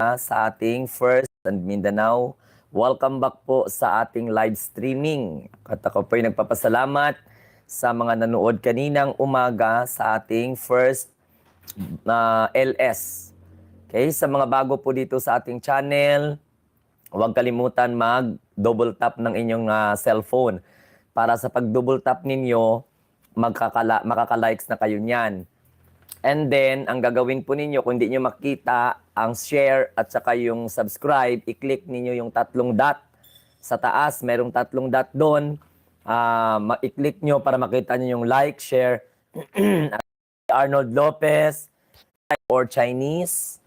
na sa ating First and Mindanao. Welcome back po sa ating live streaming. At ako po ay nagpapasalamat sa mga nanood kaninang umaga sa ating First LS. Okay, sa mga bago po dito sa ating channel, huwag kalimutan mag-double tap ng inyong cellphone. Para sa pag-double tap ninyo, makaka-likes na kayo niyan. And then, ang gagawin po ninyo, kung hindi nyo makita ang share at saka yung subscribe, i-click ninyo yung tatlong dot. Sa taas, merong tatlong dot doon. I-click nyo para makita nyo yung like, share. Arnold Lopez or Chinese.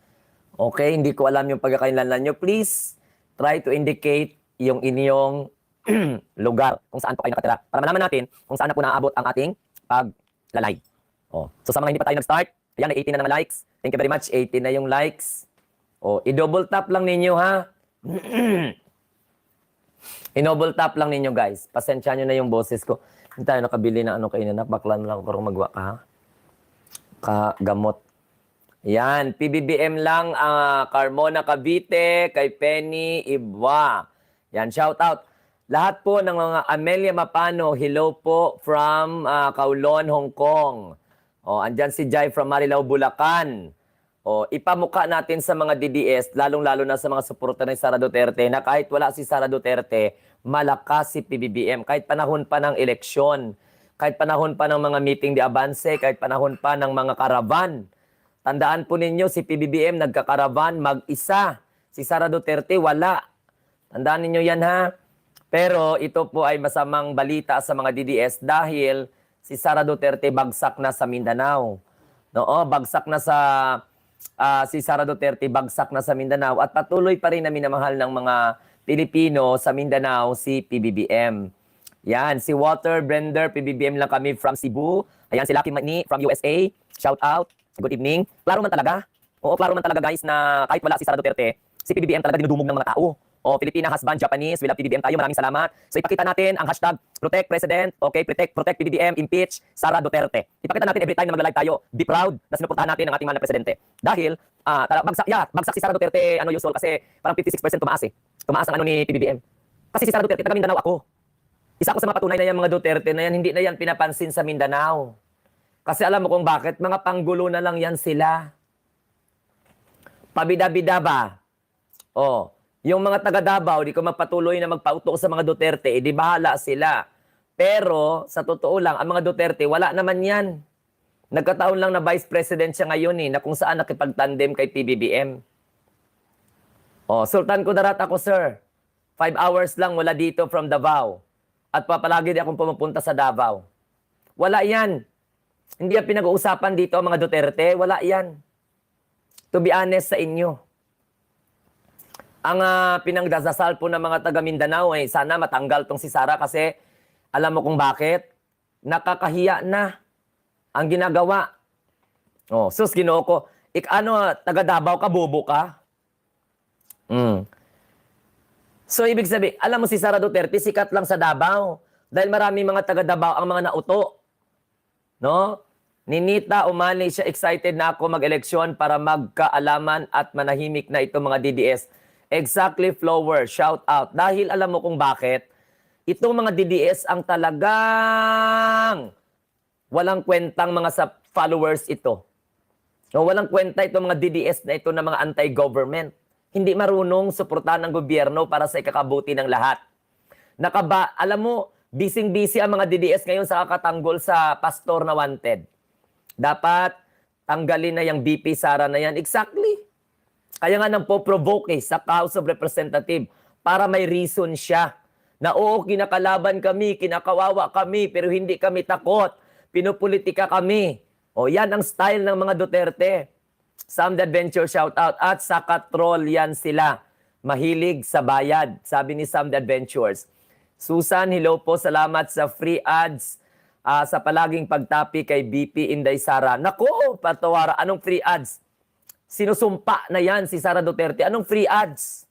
Okay, hindi ko alam yung pagkakailanlan nyo. Please, try to indicate yung inyong lugar kung saan po kayo nakatira. Para malaman natin kung saan na po naaabot ang ating paglalay. Oh. So sa mga hindi pa tayo nag-start, ayan, 18 na naman likes. Thank you very much. 18 na yung likes. Oh, i-double tap lang ninyo, ha? I-double tap lang ninyo, guys. Pasensya nyo na yung boses ko. Hindi tayo nakabili ng ano kayo na. Bakla na lang ako karong magwa ka, ha? Kagamot. Yan, PBBM lang, Carmona Cavite, kay Penny Ibwa. Yan, shout out. Lahat po ng mga Amelia Mapano, hello po from Kowloon, Hong Kong. O, andyan si Jai from Marilao, Bulacan. O, ipamukha natin sa mga DDS, lalong-lalo na sa mga suporta ni Sara Duterte, na kahit wala si Sara Duterte, malakas si PBBM. Kahit panahon pa ng eleksyon, kahit panahon pa ng mga meeting de avance, kahit panahon pa ng mga karavan. Tandaan po ninyo, si PBBM nagkakaravan mag-isa. Si Sara Duterte, wala. Tandaan ninyo yan, ha? Pero ito po ay masamang balita sa mga DDS dahil si Sara Duterte bagsak na sa Mindanao. Oo, bagsak na sa si Sara Duterte bagsak na sa Mindanao at patuloy pa rin na minamahal ng mga Pilipino sa Mindanao si PBBM. Yan, si Walter Brender, PBBM lang kami from Cebu. Ayan, si Lucky Mani from USA. Shout out. Good evening. Klaro man talaga. Oo, klaro man talaga guys na kahit wala si Sara Duterte, si PBBM talaga dinudumog ng mga tao. O, Filipina husband, Japanese, we love PBBM tayo. Maraming salamat. So, ipakita natin ang hashtag Protect President, okay, Protect PBBM, Impeach Sara Duterte. Ipakita natin every time na mag-live tayo, be proud na sinuportahan natin ang ating mahal na presidente. Dahil, bagsak si Sara Duterte, usual, kasi parang 56% tumaas eh. Tumaas ang ni PBBM. Kasi si Sara Duterte, taga Mindanao ako. Isa ako sa mga patunay na yan, mga Duterte na yan, hindi na yan pinapansin sa Mindanao. Kasi alam mo kung bakit, mga panggulo na lang yan sila. Pabida-bida ba? Oh. Yung mga taga Davao, di ko magpatuloy na magpauto sa mga Duterte, di bahala sila. Pero, sa totoo lang, ang mga Duterte, wala naman yan. Nagkataon lang na Vice President siya ngayon na kung saan nakipagtandem kay PBBM. Oh, Sultan Kudarat ako, sir. 5 hours lang wala dito from Davao. At papalagi di akong pumupunta sa Davao. Wala yan. Hindi yan pinag-uusapan dito ang mga Duterte. Wala yan. To be honest sa inyo. Ang pinangdasasal po ng mga taga Mindanao sana matanggal tong si Sara kasi alam mo kung bakit? Nakakahiya na ang ginagawa. Oh, sus Ginoo ko. Taga Davao ka, bobo ka? So ibig sabihin, alam mo si Sara Duterte sikat lang sa Davao dahil marami mga taga Davao ang mga nauto. No? Ninita Umali siya excited na ako mag-eleksyon para magkaalaman at manahimik na itong mga DDS. Exactly, Flower. Shout out. Dahil alam mo kung bakit, itong mga DDS ang talagang walang kwentang mga followers ito. No, walang kwenta itong mga DDS na ito na mga anti-government. Hindi marunong suportahan ng gobyerno para sa ikakabuti ng lahat. Alam mo, busy-busy ang mga DDS ngayon sa kakatanggol sa pastor na wanted. Dapat tanggalin na yung BP Sara na yan. Exactly. Kaya nga nang po-provoke sa House of Representatives para may reason siya na oo, kinakalaban kami, kinakawawa kami, pero hindi kami takot. Pinupolitika kami. O yan ang style ng mga Duterte. Sam the Adventure shout out. At sa katrol yan sila. Mahilig sa bayad, sabi ni Sam the Adventures. Susan, hello po. Salamat sa free ads. Sa palaging pagtapi kay BP Inday Sara. Naku, Patawara, anong free ads? Sinusumpa na yan si Sara Duterte. Anong free ads?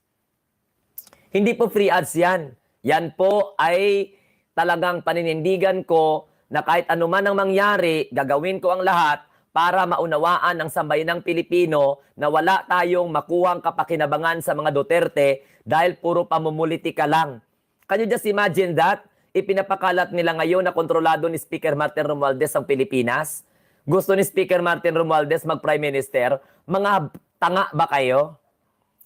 Hindi po free ads yan. Yan po ay talagang paninindigan ko na kahit anuman ang mangyari, gagawin ko ang lahat para maunawaan ng sambayanang Pilipino na wala tayong makuhang kapakinabangan sa mga Duterte dahil puro pamumulitika lang. Can you just imagine that? Ipinapakalat nila ngayon na kontrolado ni Speaker Martin Romualdez ang Pilipinas. Gusto ni Speaker Martin Romualdez mag-Prime Minister. Mga tanga ba kayo?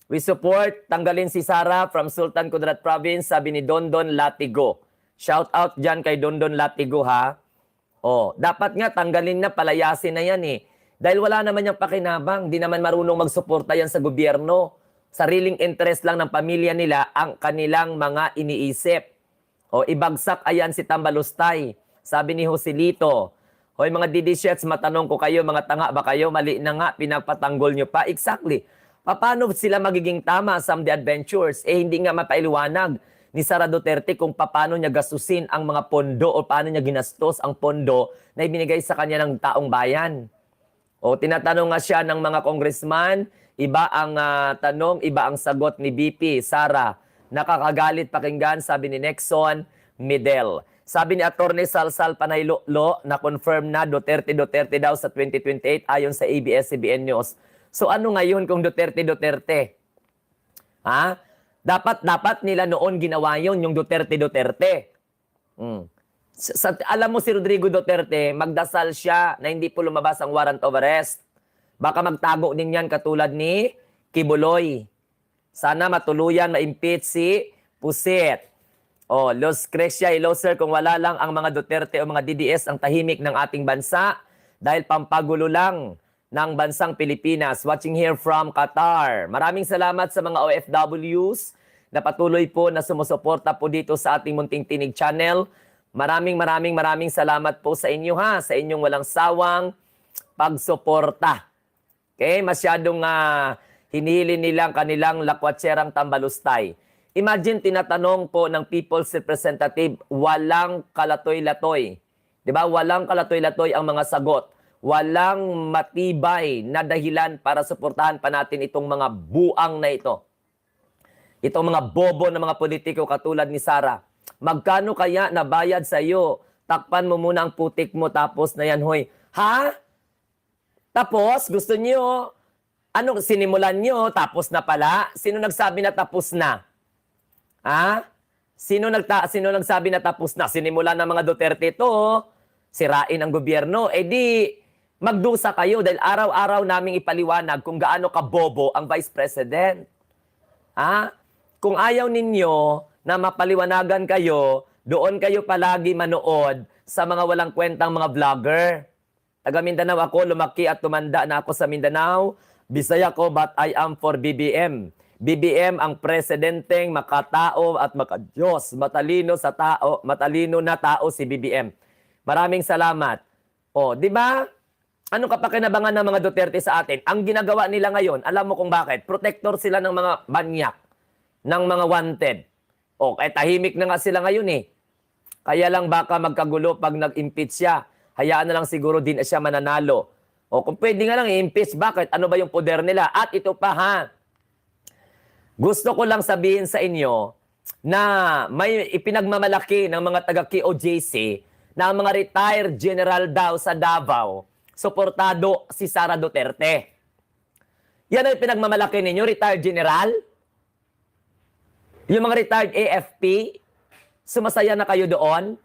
We support tanggalin si Sara from Sultan Kudarat Province, sabi ni Dondon Latigo. Shout out dyan kay Dondon Latigo ha. Dapat nga tanggalin na, palayasin na yan eh. Dahil wala naman yung pakinabang, di naman marunong magsuporta yan sa gobyerno. Sariling interest lang ng pamilya nila ang kanilang mga iniisip. Ibagsak ayan si Tambalustay. Sabi ni Joselito, hoy mga DD-shets, matanong ko kayo, mga tanga ba kayo? Mali na nga, pinagpatanggol nyo pa. Exactly. Paano sila magiging tama sa The Adventures? Hindi nga mapailiwanag ni Sara Duterte kung paano niya gastusin ang mga pondo o paano niya ginastos ang pondo na ibinigay sa kanya ng taong bayan. Tinatanong nga siya ng mga congressman, iba ang tanong, iba ang sagot ni BP Sara. Nakakagalit pakinggan, sabi ni Nexon Midel. Sabi ni Atty. Salsal Panaylo na confirm na Duterte daw sa 2028 ayon sa ABS-CBN News. So ano ngayon kung Duterte? Ha? Dapat nila noon ginawa yun, yung Duterte. Alam mo si Rodrigo Duterte, magdasal siya na hindi po lumabas ang warrant of arrest. Baka magtago din yan katulad ni Kibuloy. Sana matuluyan ma-impeach si Pusit. Los Crecia, hello sir, kung wala lang ang mga Duterte o mga DDS ang tahimik ng ating bansa dahil pampagulo lang ng bansang Pilipinas. Watching here from Qatar. Maraming salamat sa mga OFWs na patuloy po na sumusuporta po dito sa ating Munting Tinig channel. Maraming salamat po sa inyo ha, sa inyong walang sawang pagsuporta. Okay, masyadong hinihili nilang kanilang lakwatserang Tambalustay. Imagine, tinatanong po ng People's Representative, walang kalatoy-latoy. Diba? Walang kalatoy-latoy ang mga sagot. Walang matibay na dahilan para suportahan pa natin itong mga buang na ito. Itong mga bobo na mga politiko katulad ni Sara. Magkano kaya nabayad sa iyo? Takpan mo muna ang putik mo tapos na yan, hoy. Ha? Tapos, gusto niyo, sinimulan niyo, tapos na pala? Sino nagsabi na tapos na? Ha? Sino nagsabi na tapos na? Sinimulan ng mga Duterte ito, sirain ang gobyerno. Di, magdusa kayo dahil araw-araw naming ipaliwanag kung gaano kabobo ang Vice President. Kung ayaw ninyo na mapaliwanagan kayo, doon kayo palagi manood sa mga walang kwentang mga vlogger. Taga Mindanao ako, lumaki at tumanda na ako sa Mindanao. Bisaya ko, but I am for BBM. BBM ang presidenteng makatao at makadiyos. Matalino na tao si BBM. Maraming salamat. Di ba? Anong kapakinabangan ng mga Duterte sa atin? Ang ginagawa nila ngayon, alam mo kung bakit? Protector sila ng mga banyak, ng mga wanted. Tahimik na nga sila ngayon eh. Kaya lang baka magkagulo pag nag-impeach siya. Hayaan na lang siguro din siya mananalo. Kung pwede nga lang i-impeach, bakit? Ano ba yung poder nila? At ito pa ha, gusto ko lang sabihin sa inyo na may ipinagmamalaki ng mga taga-KOJC na ang mga retired general daw sa Davao, suportado si Sara Duterte. Yan ang pinagmamalaki ninyo, retired general? Yung mga retired AFP, sumasaya na kayo doon?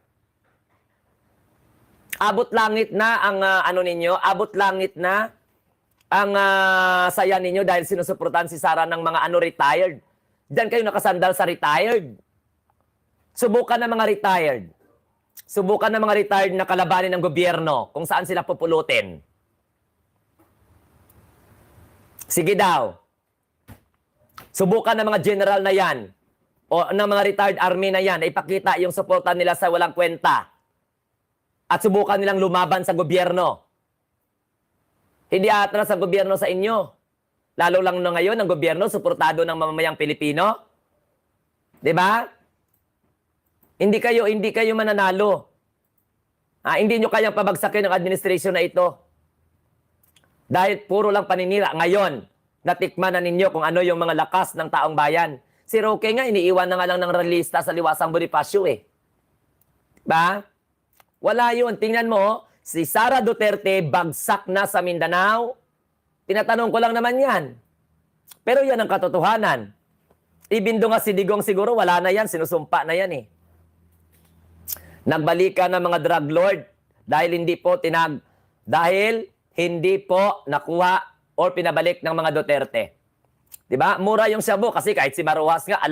Abot langit na ang ninyo, abot langit na ang saya ninyo dahil sinusuportahan si Sara ng mga retired. Diyan kayo nakasandal sa retired. Subukan ng mga retired. Subukan ng mga retired na kalabanin ng gobyerno kung saan sila pupulutin. Sige daw. Subukan ng mga general na yan o ng mga retired army na yan na ipakita yung suporta nila sa walang kwenta. At subukan nilang lumaban sa gobyerno. Hindi atras ang gobyerno sa inyo. Lalo lang na ngayon, ang gobyerno suportado ng mamamayang Pilipino. 'Di ba? Hindi kayo mananalo. Hindi nyo kayang pabagsakin ng administration na ito. Dahil puro lang paninira. Ngayon, natikman na ninyo kung ano yung mga lakas ng taong bayan. Si Roque nga, iniiwan na nga lang ng realista sa Liwasang Bonifacio eh. Ba? Wala yun. Tingnan mo, si Sara Duterte bagsak na sa Mindanao? Tinatanong ko lang naman yan. Pero yan ang katotohanan. Ibindo nga si Digong siguro, wala na yan, sinusumpa na yan eh. Nagbalikan ng mga drug lord dahil hindi po nakuha or pinabalik ng mga Duterte. 'Di ba? Mura yung shabu kasi kahit si Maruas nga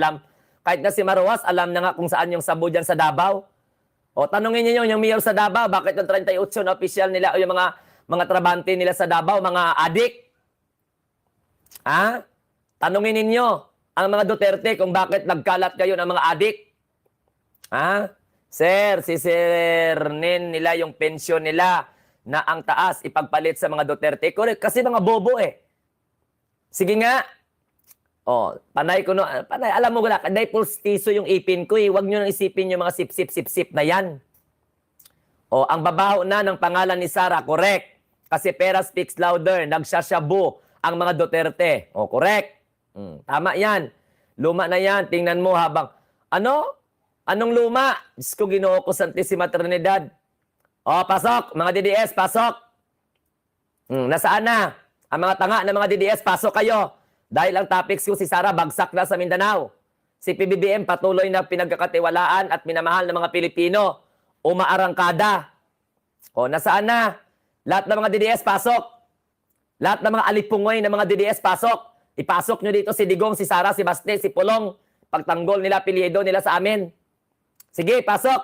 kahit na si Maruas alam na nga kung saan yung shabu diyan sa Davao. O tanungin niyo yung mayor sa Davao, bakit yung 38 na official nila o yung mga trabante nila sa Davao, mga adik? Ha? Tanungin ninyo ang mga Duterte kung bakit nagkalat kayo ng mga adik. Ha? Sir, sisirnin nila yung pensyon nila na ang taas ipagpalit sa mga Duterte. Correct, kasi mga bobo eh. Sige nga. Oh, panay ko no, panay, alam mo gala, kanday pulstiso yung ipin ko eh. Huwag nyo nang isipin yung mga sip-sip na yan. Oh, ang babaho na ng pangalan ni Sara, correct. Kasi pera speaks louder, nagsasyabu ang mga Duterte. Oh, correct. Tama yan. Luma na yan, tingnan mo habang, Anong luma? Diyos ko, Ginoo ko, Santissima Trinidad. Oh, pasok, mga DDS, pasok. Nasaan na? Ang mga tanga ng mga DDS, pasok kayo. Dahil ang topics ko si Sara, bagsak na sa Mindanao. Si PBBM patuloy na pinagkakatiwalaan at minamahal ng mga Pilipino. Umaarangkada. O, nasaan na? Lahat ng mga DDS, pasok. Lahat ng mga alipungoy ng mga DDS, pasok. Ipasok nyo dito si Digong, si Sara, si Baste, si Pulong. Pagtanggol nila, apelyido nila sa amin. Sige, pasok.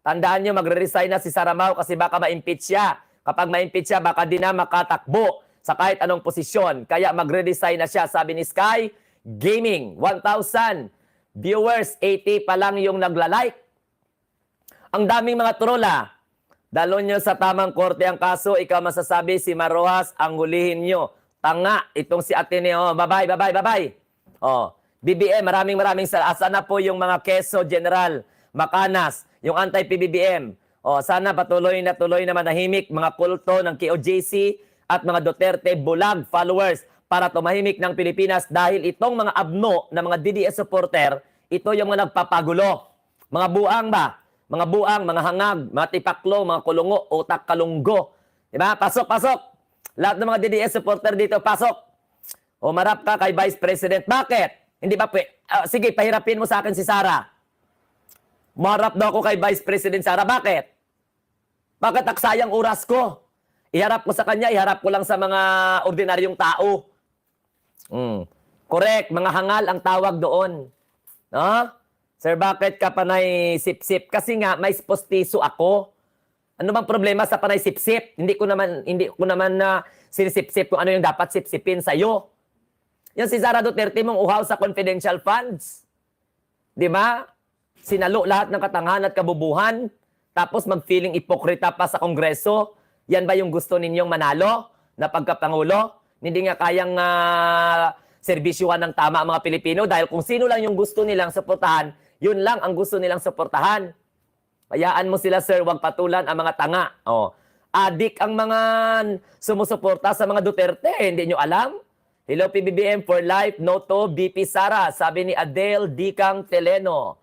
Tandaan nyo, magre-resign na si Sara Mau kasi baka ma-impeach siya. Kapag ma-impeach siya, baka di na makatakbo sa kahit anong posisyon. Kaya magre-resign na siya. Sabi ni Sky Gaming, 1,000 viewers, 80 pa lang yung nagla-like. Ang daming mga trola. Dalon nyo sa tamang korte ang kaso, ikaw masasabi si Maruas, ang hulihin nyo. Tanga, itong si Ateneo. Bye-bye, bye-bye, bye-bye. Oh, BBM, maraming asa na po yung mga Quezon General, Macanas, yung anti-PBBM. O, sana patuloy na manahimik mga kulto ng KOJC at mga Duterte bulag followers para tumahimik ng Pilipinas dahil itong mga abno na mga DDS supporter, ito yung mga nagpapagulo. Mga buang ba? Mga buang, mga hangag, mga tipaklo, mga kulungo, utak kalunggo. Diba? Pasok, pasok. Lahat ng mga DDS supporter dito, pasok. O marap ka kay Vice President. Bakit? Hindi ba sige, pahirapin mo sa akin si Sara. Marap daw ako kay Vice President Sara. Bakit? Bakit aksayang oras ko? Iharap ko sa kanya, iharap ko lang sa mga ordinaryong tao. Correct, mga hangal ang tawag doon. No? Sir, bakit ka panay sip-sip? Kasi nga, may postiso ako. Ano bang problema sa panay sip-sip? Hindi ko naman na sinisip-sip kung ano yung dapat sip-sipin sa'yo. Yan si Sara Duterte mong uhaw sa confidential funds. Di ba? Sinalo lahat ng katangahan at kabubuhan. Tapos mag-feeling ipokrita pa sa Kongreso. Yan ba yung gusto ninyong manalo na pagkapangulo? Hindi nga kayang serbisyuhan ng tama ang mga Pilipino dahil kung sino lang yung gusto nilang suportahan, yun lang ang gusto nilang suportahan. Hayaan mo sila, sir, wag patulan ang mga tanga. Oh. Adik ang mga sumusuporta sa mga Duterte. Hindi nyo alam? Hello, PBBM for life. No to BP Sara. Sabi ni Adele Dicang Teleno.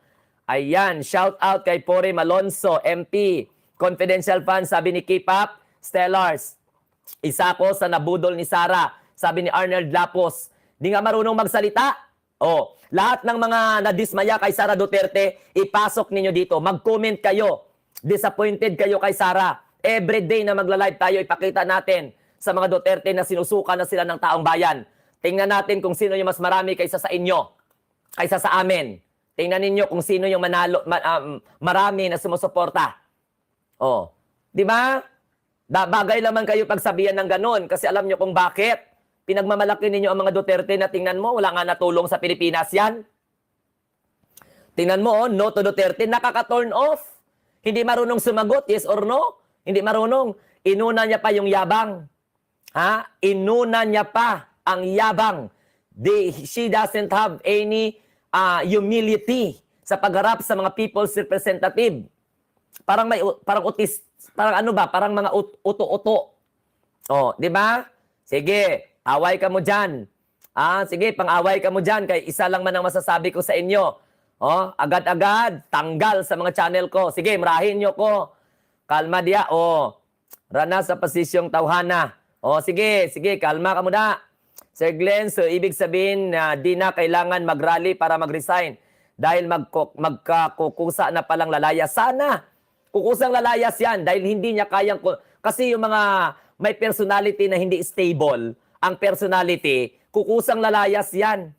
Ayan, shout out kay Pore Malonzo, MP. Confidential fan, sabi ni K-Pop Stellars. Isa ko sa nabudol ni Sara, sabi ni Arnold Lapos. Di nga marunong magsalita. Oh, lahat ng mga nadismaya kay Sara Duterte, ipasok ninyo dito. Mag-comment kayo. Disappointed kayo kay Sara. Every day na magla-live tayo, ipakita natin sa mga Duterte na sinusuka na sila ng taong bayan. Tingnan natin kung sino yung mas marami kaysa sa inyo, kaysa sa amin. Tingnan ninyo kung sino yung marami na sumusuporta. Oh, di ba? Bagay lamang kayo pagsabihan ng ganun kasi alam nyo kung bakit. Pinagmamalaki ninyo ang mga Duterte na tingnan mo, wala nga natulong sa Pilipinas yan. Tingnan mo, no to Duterte, nakaka-turn off. Hindi marunong sumagot, yes or no? Hindi marunong. Inuna niya pa yung yabang. Ha? Inuna niya pa ang yabang. She doesn't have any humility sa pagharap sa mga people's representative. Parang mga uto-uto. Oh, di ba? Sige, away ka mo diyan. Sige, pang-away ka mo diyan kay isa lang man ang masasabi ko sa inyo. Oh, agad-agad tanggal sa mga channel ko. Sige, marahin niyo ko. Kalma dia. Oh. Rana sa posisyong tawhana. O sige, kalma ka muna. Sir Glenn, so ibig sabihin na di na kailangan mag-rally para mag-resign dahil magkakukusa na palang lalayas. Sana kukusang lalayas yan dahil hindi niya kayang... Kasi yung mga may personality na hindi stable, ang personality, kukusang lalayas yan.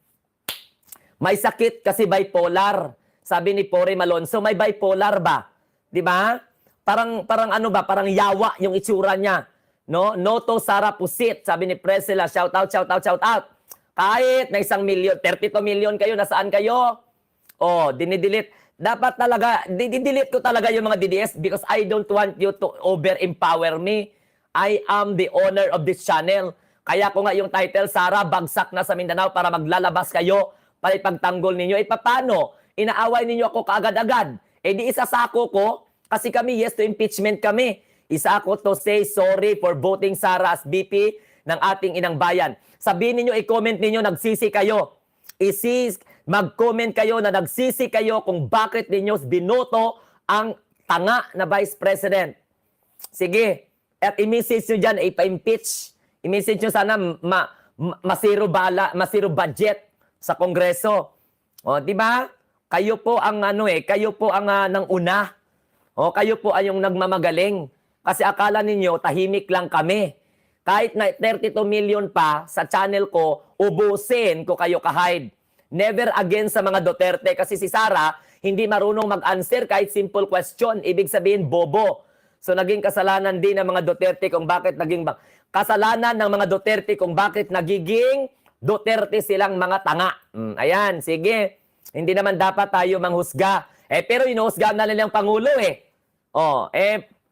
May sakit kasi bipolar. Sabi ni Pore Malonzo, may bipolar ba? Di ba? Parang ano ba? Parang yawa yung itsura niya. No? Noto Sara Pusit. Sabi ni Presela, shout out. Kahit na 1 million, 32 million kayo, nasaan kayo? Oh, dinidelete. Dapat talaga, didelete ko talaga yung mga DDS because I don't want you to over-empower me. I am the owner of this channel. Kaya ko nga yung title, Sara, bagsak na sa Mindanao para maglalabas kayo para ipagtanggol ninyo. Paano? Inaaway ninyo ako kaagad-agad. Di isasako ko kasi kami, yes to impeachment kami. Isa ako to say sorry for voting Sara as VP ng ating inang bayan. Sabihin ninyo, i-comment ninyo, nagsisi kayo. Mag-comment kayo na nagsisi kayo kung bakit ninyo binoto ang tanga na Vice President. Sige. At i-message nyo dyan, ipa-impeach. I-message nyo sana masiro budget sa Kongreso. O, di ba? Kayo po ang kayo po ang nang una. O, kayo po ay yung nagmamagaling. Kasi akala ninyo, tahimik lang kami. Kahit na 32 million pa sa channel ko, ubusin ko kayo kahide. Never again sa mga Duterte. Kasi si Sara, hindi marunong mag-answer kahit simple question. Ibig sabihin, bobo. So, naging kasalanan din ng mga Duterte kung bakit naging... Kasalanan ng mga Duterte kung bakit nagiging Duterte silang mga tanga. Ayan, sige. Hindi naman dapat tayo manghusga. Pero inuhusga na nilang Pangulo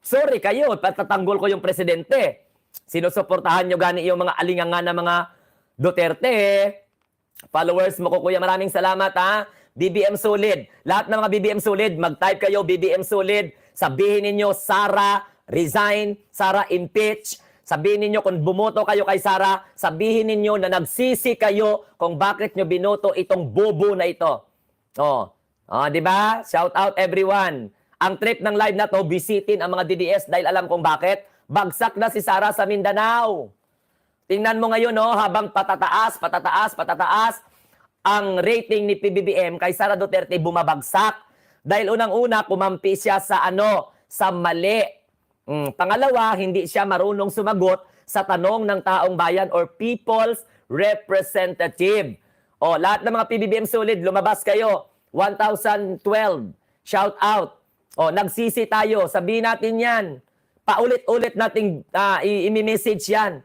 sorry kayo, patatanggol ko yung presidente. Sinusuportahan nyo gani yung mga alinganga na mga Duterte. Followers mo ko, kuya, maraming salamat ha. BBM Solid. Lahat ng mga BBM Solid, mag-type kayo BBM Solid. Sabihin ninyo, Sara, resign. Sara, impeach. Sabihin ninyo kung bumoto kayo kay Sara, sabihin ninyo na nagsisi kayo kung bakit nyo binoto itong bobo na ito. Di ba? Shout out everyone. Ang trip ng live na to, bisitin ang mga DDS dahil alam kong bakit. Bagsak na si Sara sa Mindanao. Tingnan mo ngayon, habang patataas, ang rating ni PBBM kay Sara Duterte bumabagsak. Dahil unang-una, kumampi siya sa sa mali. Pangalawa, hindi siya marunong sumagot sa tanong ng taong bayan or people's representative. Lahat ng mga PBBM solid, lumabas kayo. 1012. Shout out. Nagsisi tayo. Sabihin natin yan. Paulit-ulit nating i-message yan.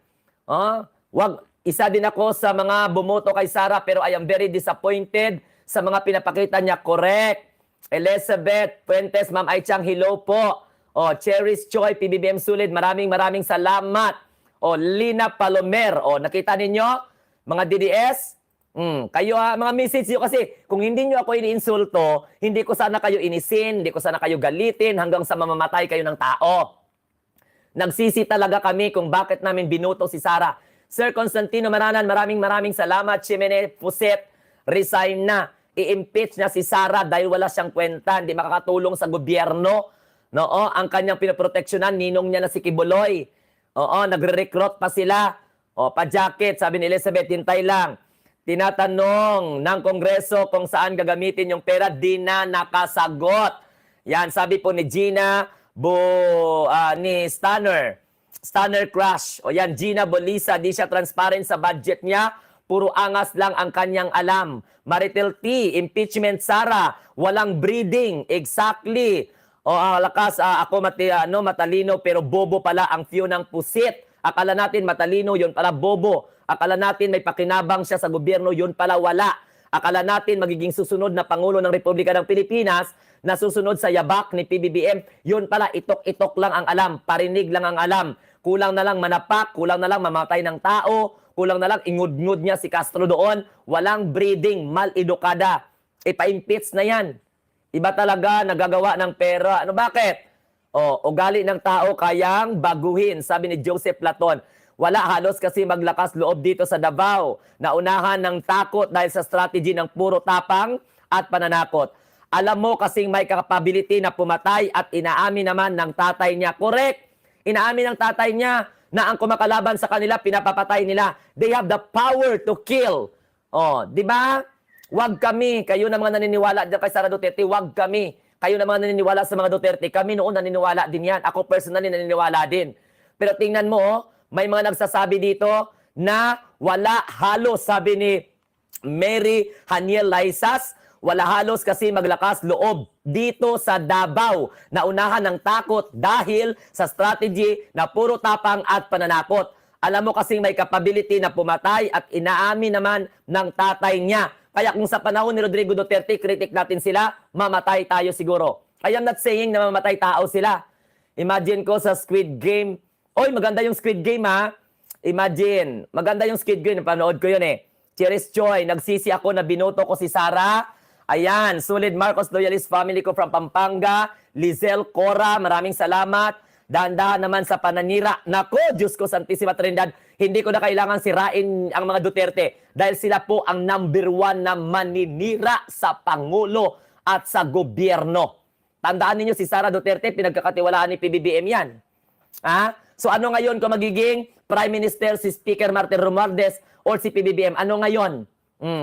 Isa din ako sa mga bumoto kay Sara pero I am very disappointed sa mga pinapakita niya. Correct. Elizabeth Fuentes, Ma'am Aichang, hello po. Cherish Choi, PBBM Sulit, maraming salamat. Lina Palomer, nakita ninyo? Mga DDS? Kayo mga message nyo kasi kung hindi nyo ako iniinsulto, hindi ko sana kayo inisin, hindi ko sana kayo galitin hanggang sa mamamatay kayo ng tao. Nagsisi talaga kami kung bakit namin binuto si Sara. Sir Constantino Maranan, maraming salamat. Chimene Puset, resign na. I-impeach na si Sara dahil wala siyang kwenta, hindi makakatulong sa gobyerno. Ang kanyang pinoproteksyonan, ninong niya na si Kibuloy. Nagre-recruit pa sila. Pa-jacket, sabi ni Elizabeth, hintay lang. Tinatanong ng Kongreso kung saan gagamitin yung pera, di na nakasagot. Yan, sabi po ni Gina ni Stunner Crush. Yan, Gina Bolisa, di siya transparent sa budget niya. Puro angas lang ang kanyang alam. Maritel T, impeachment Sara, walang breeding. Exactly. Lakas, ako matalino pero bobo pala ang few ng pusit. Akala natin matalino, yun pala bobo. Akala natin may pakinabang siya sa gobyerno, yun pala wala. Akala natin magiging susunod na Pangulo ng Republika ng Pilipinas na susunod sa yabak ni PBBM, yun pala itok-itok lang ang alam, parinig lang ang alam. Kulang na lang manapak, kulang na lang mamatay ng tao, kulang na lang ingud-ngud niya si Castro doon. Walang breeding, mal-edukada. Ipa-impeach na yan. Iba talaga nagagawa ng pera. Bakit? Ugali ng tao kayang baguhin, sabi ni Joseph Platon. Wala halos kasi maglakas loob dito sa Davao. Naunahan ng takot dahil sa strategy ng puro tapang at pananakot. Alam mo kasing may capability na pumatay at inaamin naman ng tatay niya. Correct. Inaamin ng tatay niya na ang kumakalaban sa kanila, pinapapatay nila. They have the power to kill. Oh, di ba? Wag kami, kayo na mga naniniwala dyan kay Sara Duterte, wag kami. Kayo na mga naniniwala sa mga Duterte, kami noon naniniwala din yan. Ako personally naniniwala din. Pero tingnan mo, may mga nagsasabi dito na wala halos, sabi ni Mary Haniel Laisas, wala halos kasi maglakas loob dito sa Davao. Naunahan ng takot dahil sa strategy na puro tapang at pananakot. Alam mo kasing may capability na pumatay at inaamin naman ng tatay niya. Kaya kung sa panahon ni Rodrigo Duterte, kritik natin sila, mamatay tayo siguro. I am not saying na mamatay tao sila. Imagine ko sa Squid Game. Oy, maganda yung Squid Game ha. Imagine, maganda yung Squid Game. Napanood ko yun eh. Cheris Joy, nagsisi ako na binoto ko si Sara. Ayan, Sulid Marcos Loyalist Family ko from Pampanga. Lizelle Cora, maraming salamat. Dahan-dahan naman sa pananira. Nako, Diyos ko, Santissima Trinidad, hindi ko na kailangan sirain ang mga Duterte dahil sila po ang number 1 na maninira sa Pangulo at sa gobyerno. Tandaan ninyo, si Sara Duterte, pinagkakatiwalaan ni PBBM yan. Ha? So ano ngayon kung magiging Prime Minister si Speaker Martin Romualdez or si PBBM? Ano ngayon?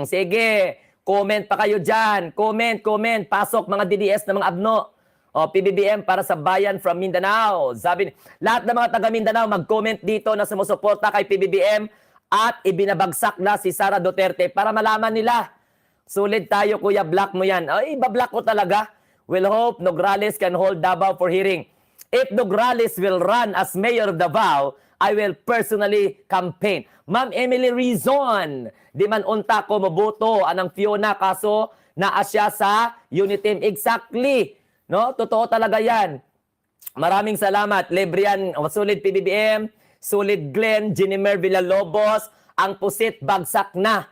Sige, comment pa kayo dyan. Comment. Pasok mga DDS na mga abno. O, PBBM para sa bayan from Mindanao. Sabi, lahat ng mga taga Mindanao mag-comment dito na sumusuporta kay PBBM at ibinabagsak na si Sara Duterte para malaman nila. Sulit tayo, Kuya, block mo yan. Ay, ibablock ko talaga. We'll hope Nograles can hold Davao for hearing. If Nograles will run as mayor of Davao, I will personally campaign. Ma'am Emily Rizon, di man unta ko maboto anang Fiona kaso na asya sa Unitim. Exactly. No? Totoo talaga yan. Maraming salamat. Lebrian, sulit PBBM, sulit Glenn, Jenimer Villalobos, ang pusit bagsak na.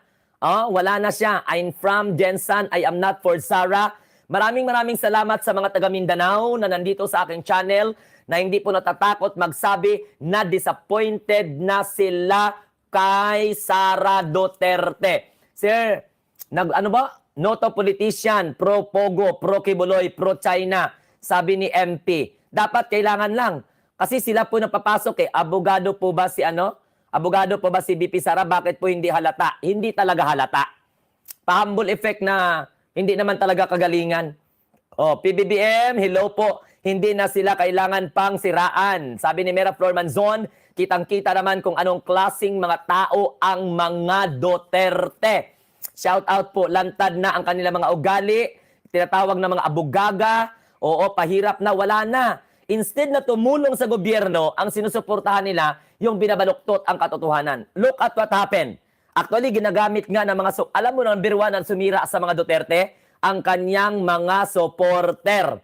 Wala na siya. I'm from Jensen. I am not for Sara. Maraming salamat sa mga taga Mindanao na nandito sa aking channel na hindi po natatakot magsabi na disappointed na sila kay Sara Duterte. Sir, Noto politician, pro-Pogo, pro-Kibuloy, pro-China, sabi ni MP. Dapat kailangan lang. Kasi sila po napapasok eh. Abogado po ba si Abogado po ba si BP Sara? Bakit po hindi halata? Hindi talaga halata. Pa-humble effect na hindi naman talaga kagalingan. PBBM, hello po. Hindi na sila kailangan pang siraan. Sabi ni Mera Flor Manzon, kitang-kita naman kung anong klaseng mga tao ang mga Duterte. Shout out po, lantad na ang kanilang mga ugali, tinatawag na mga abugaga, pahirap na, wala na. Instead na tumulong sa gobyerno, ang sinusuportahan nila yung binabaluktot ang katotohanan. Look at what happened. Actually, ginagamit nga ng mga, alam mo number 1 ang sumira sa mga Duterte, ang kanyang mga supporter.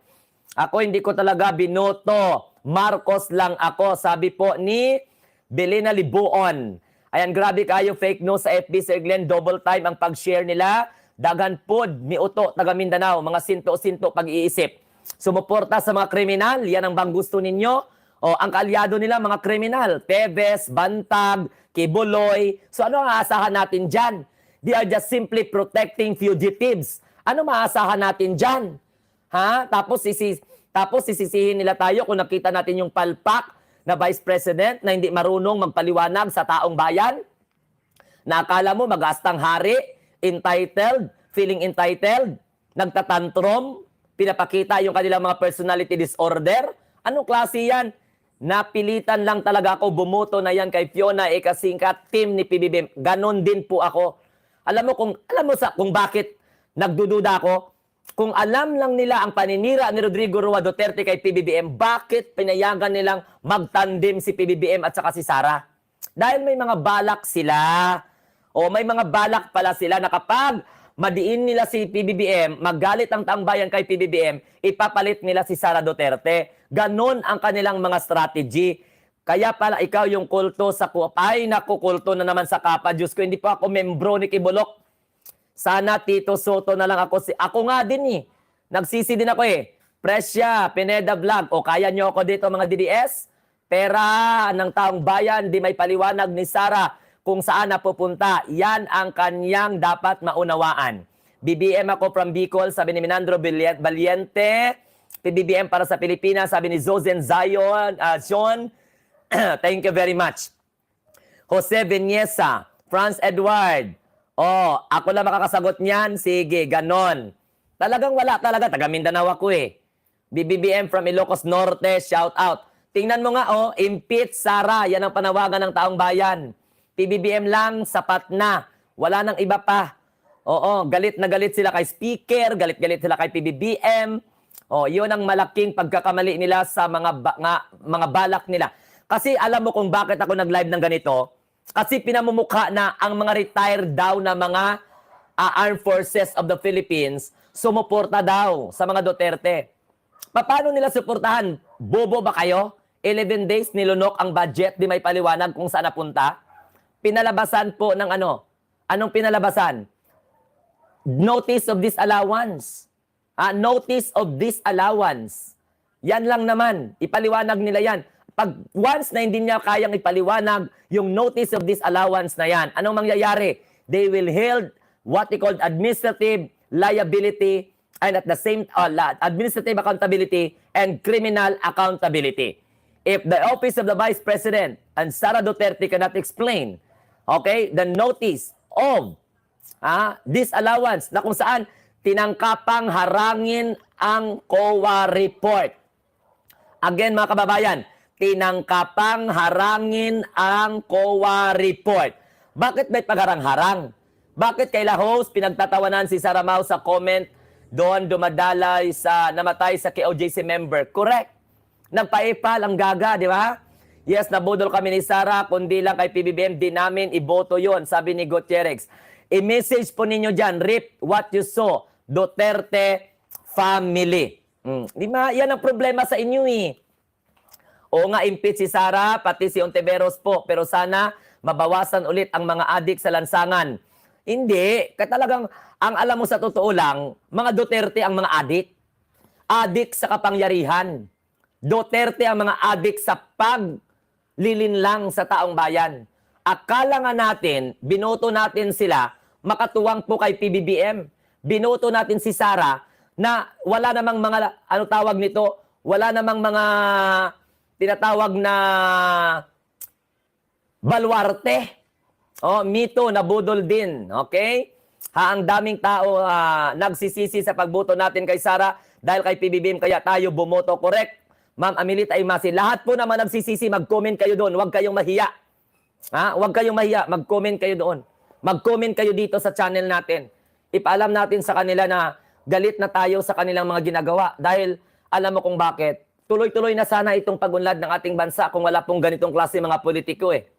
Ako hindi ko talaga binoto, Marcos lang ako, sabi po ni Belina Libuon. Ayan, grabe kayo fake news sa FB, Sir Glenn. Double time ang pag-share nila. Dagan pod, miuto, taga Mindanao. Mga sinto-sinto pag-iisip. Sumuporta sa mga kriminal. Yan ang bang gusto ninyo? Ang kaalyado nila, mga kriminal. Teves, Bantag, Kibuloy. So ano ang aasahan natin dyan? They are just simply protecting fugitives. Ano maasahan natin dyan? Ha? Tapos sisisihin nila tayo kung nakita natin yung palpak na Vice President na hindi marunong magpaliwanag sa taong bayan? Na akala mo magastang hari, entitled, feeling entitled, nagtatantrum, pinapakita yung kanilang mga personality disorder? Anong klase yan? Napilitan lang talaga ako bumoto na yan kay Fiona kasingkat team ni PBBM. Ganon din po ako. Alam mo kung bakit nagdududa ako? Kung alam lang nila ang paninira ni Rodrigo Roa Duterte kay PBBM, bakit pinayagan nilang magtandem si PBBM at saka si Sara? Dahil may mga balak sila. May mga balak pala sila na kapag madiin nila si PBBM, magalit ang taong bayan kay PBBM, ipapalit nila si Sara Duterte. Ganon ang kanilang mga strategy. Kaya pala ikaw yung kulto sa ay naku, kulto na naman sa Kapa. Diyos ko, hindi po ako membro ni Kibulok. Sana Tito Soto na lang ako. Ako nga din eh. Nagsisi din ako eh. Presya, Pineda Vlog. Kaya nyo ako dito mga DDS? Pera ng taong bayan, di may paliwanag ni Sara kung saan napupunta. Yan ang kanyang dapat maunawaan. BBM ako from Bicol, sabi ni Minandro Valiente. PBBM para sa Pilipinas, sabi ni Zozen Zion, John, thank you very much. Jose Vinyesa, Franz Edward, oh, ako lang makakasagot niyan, sige, ganon. Talagang wala talaga, taga Mindanao ako eh. BBBM from Ilocos Norte, shout out. Tingnan mo nga, oh, impeach Sara, yan ang panawagan ng taong bayan. PBBM lang, sapat na. Wala nang iba pa. Oo, galit na galit sila kay Speaker, galit-galit sila kay PBBM. Oh, yun ang malaking pagkakamali nila sa mga balak nila. Kasi alam mo kung bakit ako nag-live ng ganito? Kasi pinamumukha na ang mga retired daw na mga Armed Forces of the Philippines sumuporta daw sa mga Duterte. Paano nila suportahan? Bobo ba kayo? 11 days nilunok ang budget, di may paliwanag kung saan napunta. Pinalabasan po ng ano? Anong pinalabasan? Notice of disallowance. Notice of disallowance. Yan lang naman. Ipaliwanag nila yan. Pag once na hindi niya kayang ipaliwanag yung notice of disallowance na yan, anong mangyayari? They will hold what they call administrative liability and at the same administrative accountability and criminal accountability. If the office of the Vice President and Sara Duterte cannot explain, okay, the notice of disallowance na kung saan tinangkapang harangin ang COA report. Again mga kababayan, tinangkapang harangin ang COA report. Bakit may pagharang-harang? Bakit kaila host pinagtatawanan si Sara Mau sa comment doon dumadalay sa namatay sa KOJC member? Correct. Nagpa-ipal ang gaga, di ba? Yes, nabudol kami ni Sara, kundi lang kay PBBM, di namin iboto yon, sabi ni Gutierrez. I-message po ninyo dyan, rip what you saw, Duterte family. Di ba? Yan ang problema sa inyo eh. O nga, impeach si Sara, pati si Ontiveros po, pero sana mabawasan ulit ang mga adik sa lansangan. Hindi, kaya talagang, ang alam mo sa totoo lang, mga Duterte ang mga adik. Adik sa kapangyarihan. Duterte ang mga adik sa paglilinlang sa taong bayan. Akala nga natin, binoto natin sila, makatuwang po kay PBBM. Binoto natin si Sara na wala namang mga, ano tawag nito, wala namang mga tinatawag na baluarte. Oh, mito, nabudol din. Okay? Ang daming tao nagsisisi sa pagboto natin kay Sara dahil kay PBBM, kaya tayo bumoto. Correct? Ma'am Amelita Imasi, lahat po naman nagsisisi, mag-comment kayo doon. Huwag kayong mahiya. Huwag kayong mahiya, mag-comment kayo doon. Mag-comment kayo dito sa channel natin. Ipaalam natin sa kanila na galit na tayo sa kanilang mga ginagawa. Dahil alam mo kung bakit. Tuloy-tuloy na sana itong pagunlad ng ating bansa kung wala pong ganitong klase mga politiko eh.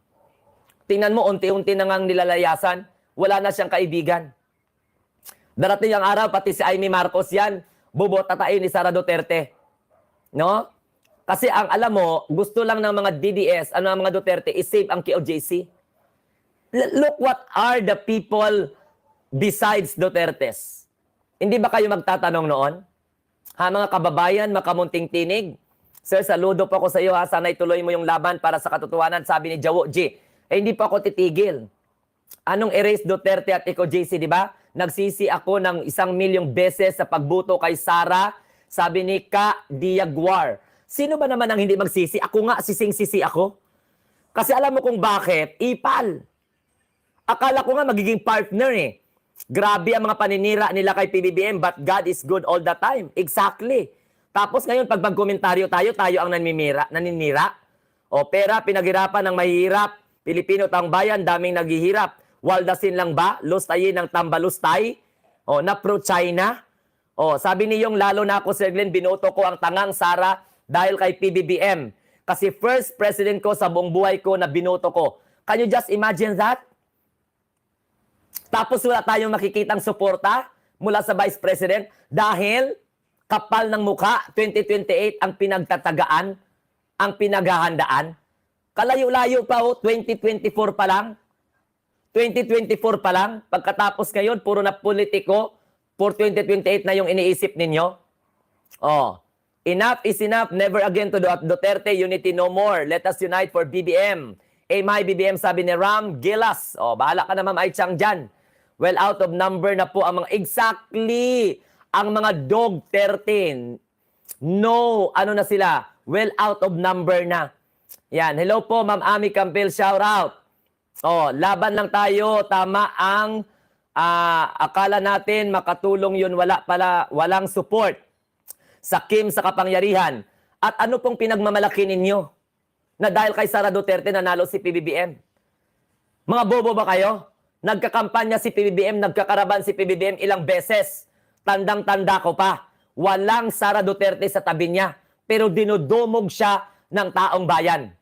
Tingnan mo, unti-unti na ngang nilalayasan. Wala na siyang kaibigan. Darating ang araw, pati si Amy Marcos yan, bubotatain ni Sara Duterte. No? Kasi ang alam mo, gusto lang ng mga DDS, ang mga Duterte, is-save ang KOJC. Look what are the people besides Dutertes. Hindi ba kayo magtatanong noon? Mga kababayan, makamunting tinig. Sir, saludo po ako sa iyo. Sana ituloy mo yung laban para sa katotohanan, sabi ni Jawo G. Hindi po ako titigil. Anong erase Duterte at EcoJC, di ba? Nagsisi ako ng 1,000,000 beses sa pagbuto kay Sara, sabi ni Ka Diaguar. Sino ba naman ang hindi magsisi? Ako nga, sising-sisi ako. Kasi alam mo kung bakit? Ipal. Akala ko nga magiging partner eh. Grabe ang mga paninira nila kay PBBM, but God is good all the time. Exactly. Tapos ngayon, pag magkomentaryo tayo ang naninira. O pera, pinaghirapan ng mahihirap. Pilipino taong bayan, daming naghihirap. Waldasin lang ba? Lustayin ng tambalustay? O na pro-China? O sabi niyong lalo na ako, Sir Glenn, binoto ko ang tangang Sara dahil kay PBBM. Kasi first president ko sa buong buhay ko na binoto ko. Can you just imagine that? Tapos wala tayong makikitang suporta mula sa Vice President dahil kapal ng mukha, 2028 ang pinagtatagaan, ang pinaghahandaan. Kalayo-layo pa 2024 pa lang. 2024 pa lang. Pagkatapos ngayon, puro na politiko, for 2028 na yung iniisip ninyo. Oh, enough is enough. Never again to Duterte. Unity no more. Let us unite for BBM. My BBM, sabi ni Ram Gilas. Oh, bahala ka na Ma'am Aichang dyan. Well, out of number na po ang mga exactly ang mga dog 13. No, ano na sila? Well out of number na. Yan. Hello po, Ma'am Ami Campbell. Shout out. Oh, laban lang tayo. Tama ang akala natin makatulong yun. Walang support sa Kim sa kapangyarihan. At ano pong pinagmamalaki ninyo na dahil kay Sara Duterte nanalo si PBBM? Mga bobo ba kayo? Nagkakampanya si PBBM, nagkakaraban si PBBM ilang beses. Tandang-tanda ko pa. Walang Sara Duterte sa tabi niya. Pero dinudumog siya ng taong bayan.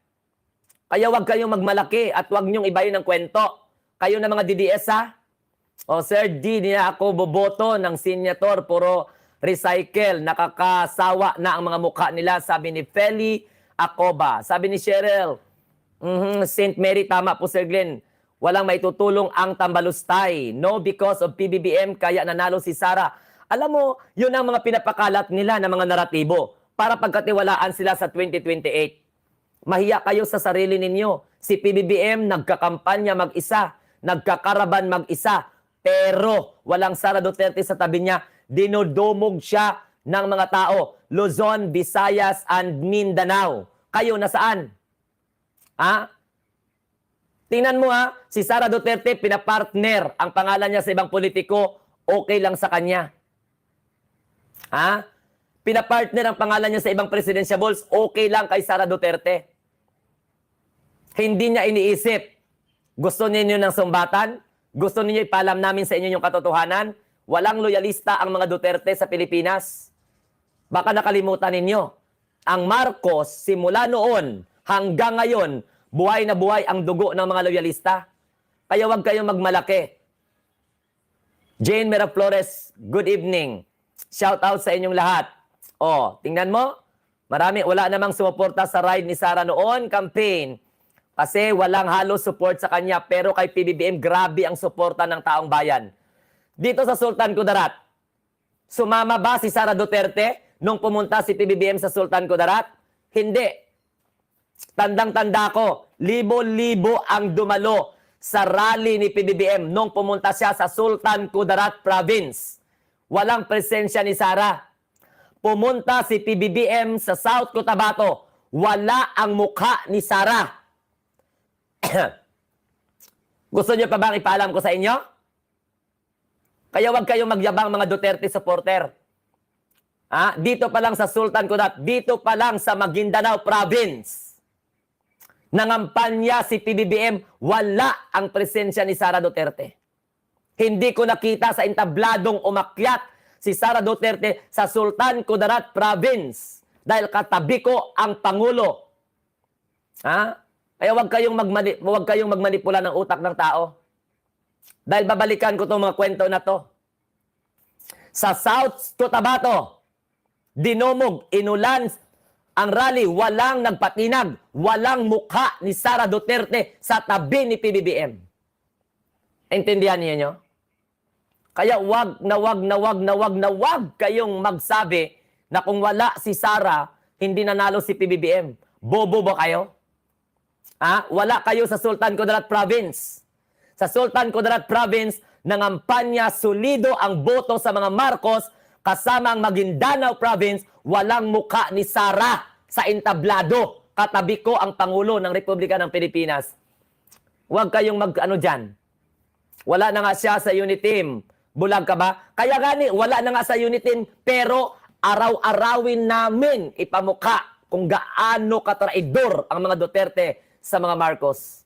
Kaya wag kayong magmalaki at wag niyong ibayin ng kwento. Kayo na mga DDS ha? O Sir D, niya ako boboto ng senyator. Puro recycle. Nakakasawa na ang mga mukha nila. Sabi ni Feli Acoba. Sabi ni Cheryl, St. Mary, tama po Sir Glenn. Walang maitutulong ang Tambalustay. No, because of PBBM, kaya nanalo si Sara. Alam mo, yun ang mga pinapakalat nila ng mga naratibo para pagkatiwalaan sila sa 2028. Mahiya kayo sa sarili ninyo. Si PBBM nagkakampanya mag-isa, nagkakaraban mag-isa, pero walang Sara Duterte sa tabi niya. Dinudumog siya ng mga tao. Luzon, Visayas, and Mindanao. Kayo nasaan? Ha? Tingnan mo ha, si Sara Duterte pinapartner ang pangalan niya sa ibang politiko, okay lang sa kanya. Ha? Pinapartner ang pangalan niya sa ibang presidentiables, okay lang kay Sara Duterte. Hindi niya iniisip. Gusto ninyo ng sumbatan? Gusto ninyo ipalam namin sa inyo yung katotohanan? Walang loyalista ang mga Duterte sa Pilipinas. Baka nakalimutan ninyo. Ang Marcos, simula noon hanggang ngayon, buhay na buhay ang dugo ng mga loyalista. Kaya huwag kayong magmalaki. Jane Miraflores, good evening. Shout out sa inyong lahat. Oh, tingnan mo. Wala namang sumuporta sa ride ni Sara noon, campaign. Kasi walang halos support sa kanya. Pero kay PBBM, grabe ang suporta ng taong bayan. Dito sa Sultan Kudarat, sumama ba si Sara Duterte nung pumunta si PBBM sa Sultan Kudarat? Hindi. Tandang-tanda ko, libo-libo ang dumalo sa rally ni PBBM nung pumunta siya sa Sultan Kudarat Province. Walang presensya ni Sara. Pumunta si PBBM sa South Cotabato. Wala ang mukha ni Sara. Gusto niyo pa bang ipaalam ko sa inyo? Kaya wag kayong magyabang mga Duterte supporter. Dito pa lang sa Sultan Kudarat, dito pa lang sa Maguindanao Province. Nangampanya si PBBM, wala ang presensya ni Sara Duterte. Hindi ko nakita sa entabladong umakyat si Sara Duterte sa Sultan Kudarat Province dahil katabi ko ang Pangulo. Kaya huwag kayong magmanipula ng utak ng tao. Dahil babalikan ko itong mga kwento na to. Sa South Cotabato, dinumog, inulan ang rally, walang nagpatinag, walang mukha ni Sara Duterte sa tabi ni PBBM. Intindihan niyo? Kaya wag kayong magsabi na kung wala si Sara, hindi nanalo si PBBM. Bobo ba kayo? Wala kayo sa Sultan Kudarat Province. Sa Sultan Kudarat Province, nangampanya solido ang boto sa mga Marcos, kasama ang Maguindanao Province, walang mukha ni Sara sa entablado. Katabi ko ang Pangulo ng Republika ng Pilipinas. Huwag kayong mag-ano dyan. Wala na nga siya sa Uniteam. Bulag ka ba? Kaya gani, wala na nga sa Uniteam, pero araw-arawin namin ipamukha kung gaano katraidor ang mga Duterte sa mga Marcos.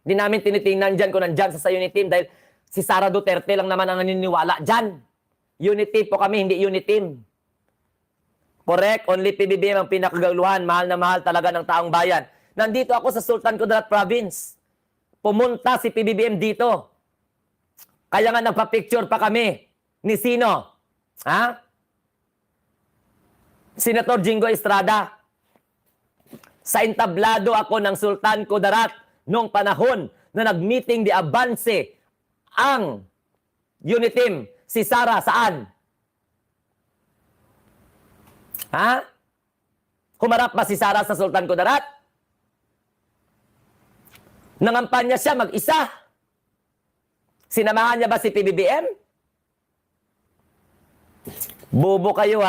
Hindi namin tinitingnan dyan kung nandyan sa Uniteam dahil si Sara Duterte lang naman ang naniniwala dyan. Unity po kami, hindi Uniteam. Correct, only PBBM ang pinakagaguluhan. Mahal na mahal talaga ng taong bayan. Nandito ako sa Sultan Kudarat Province. Pumunta si PBBM dito. Kaya nga nagpa-picture pa kami. Ni sino? Senator Jingo Estrada. Sa entablado ako ng Sultan Kudarat noong panahon na nag-meeting di Avance ang Uniteam. Si Sara, saan? Humarap ba si Sara sa Sultan Kudarat? Nangampanya siya mag-isa. Sinamahan niya ba si PBBM? Bobo kayo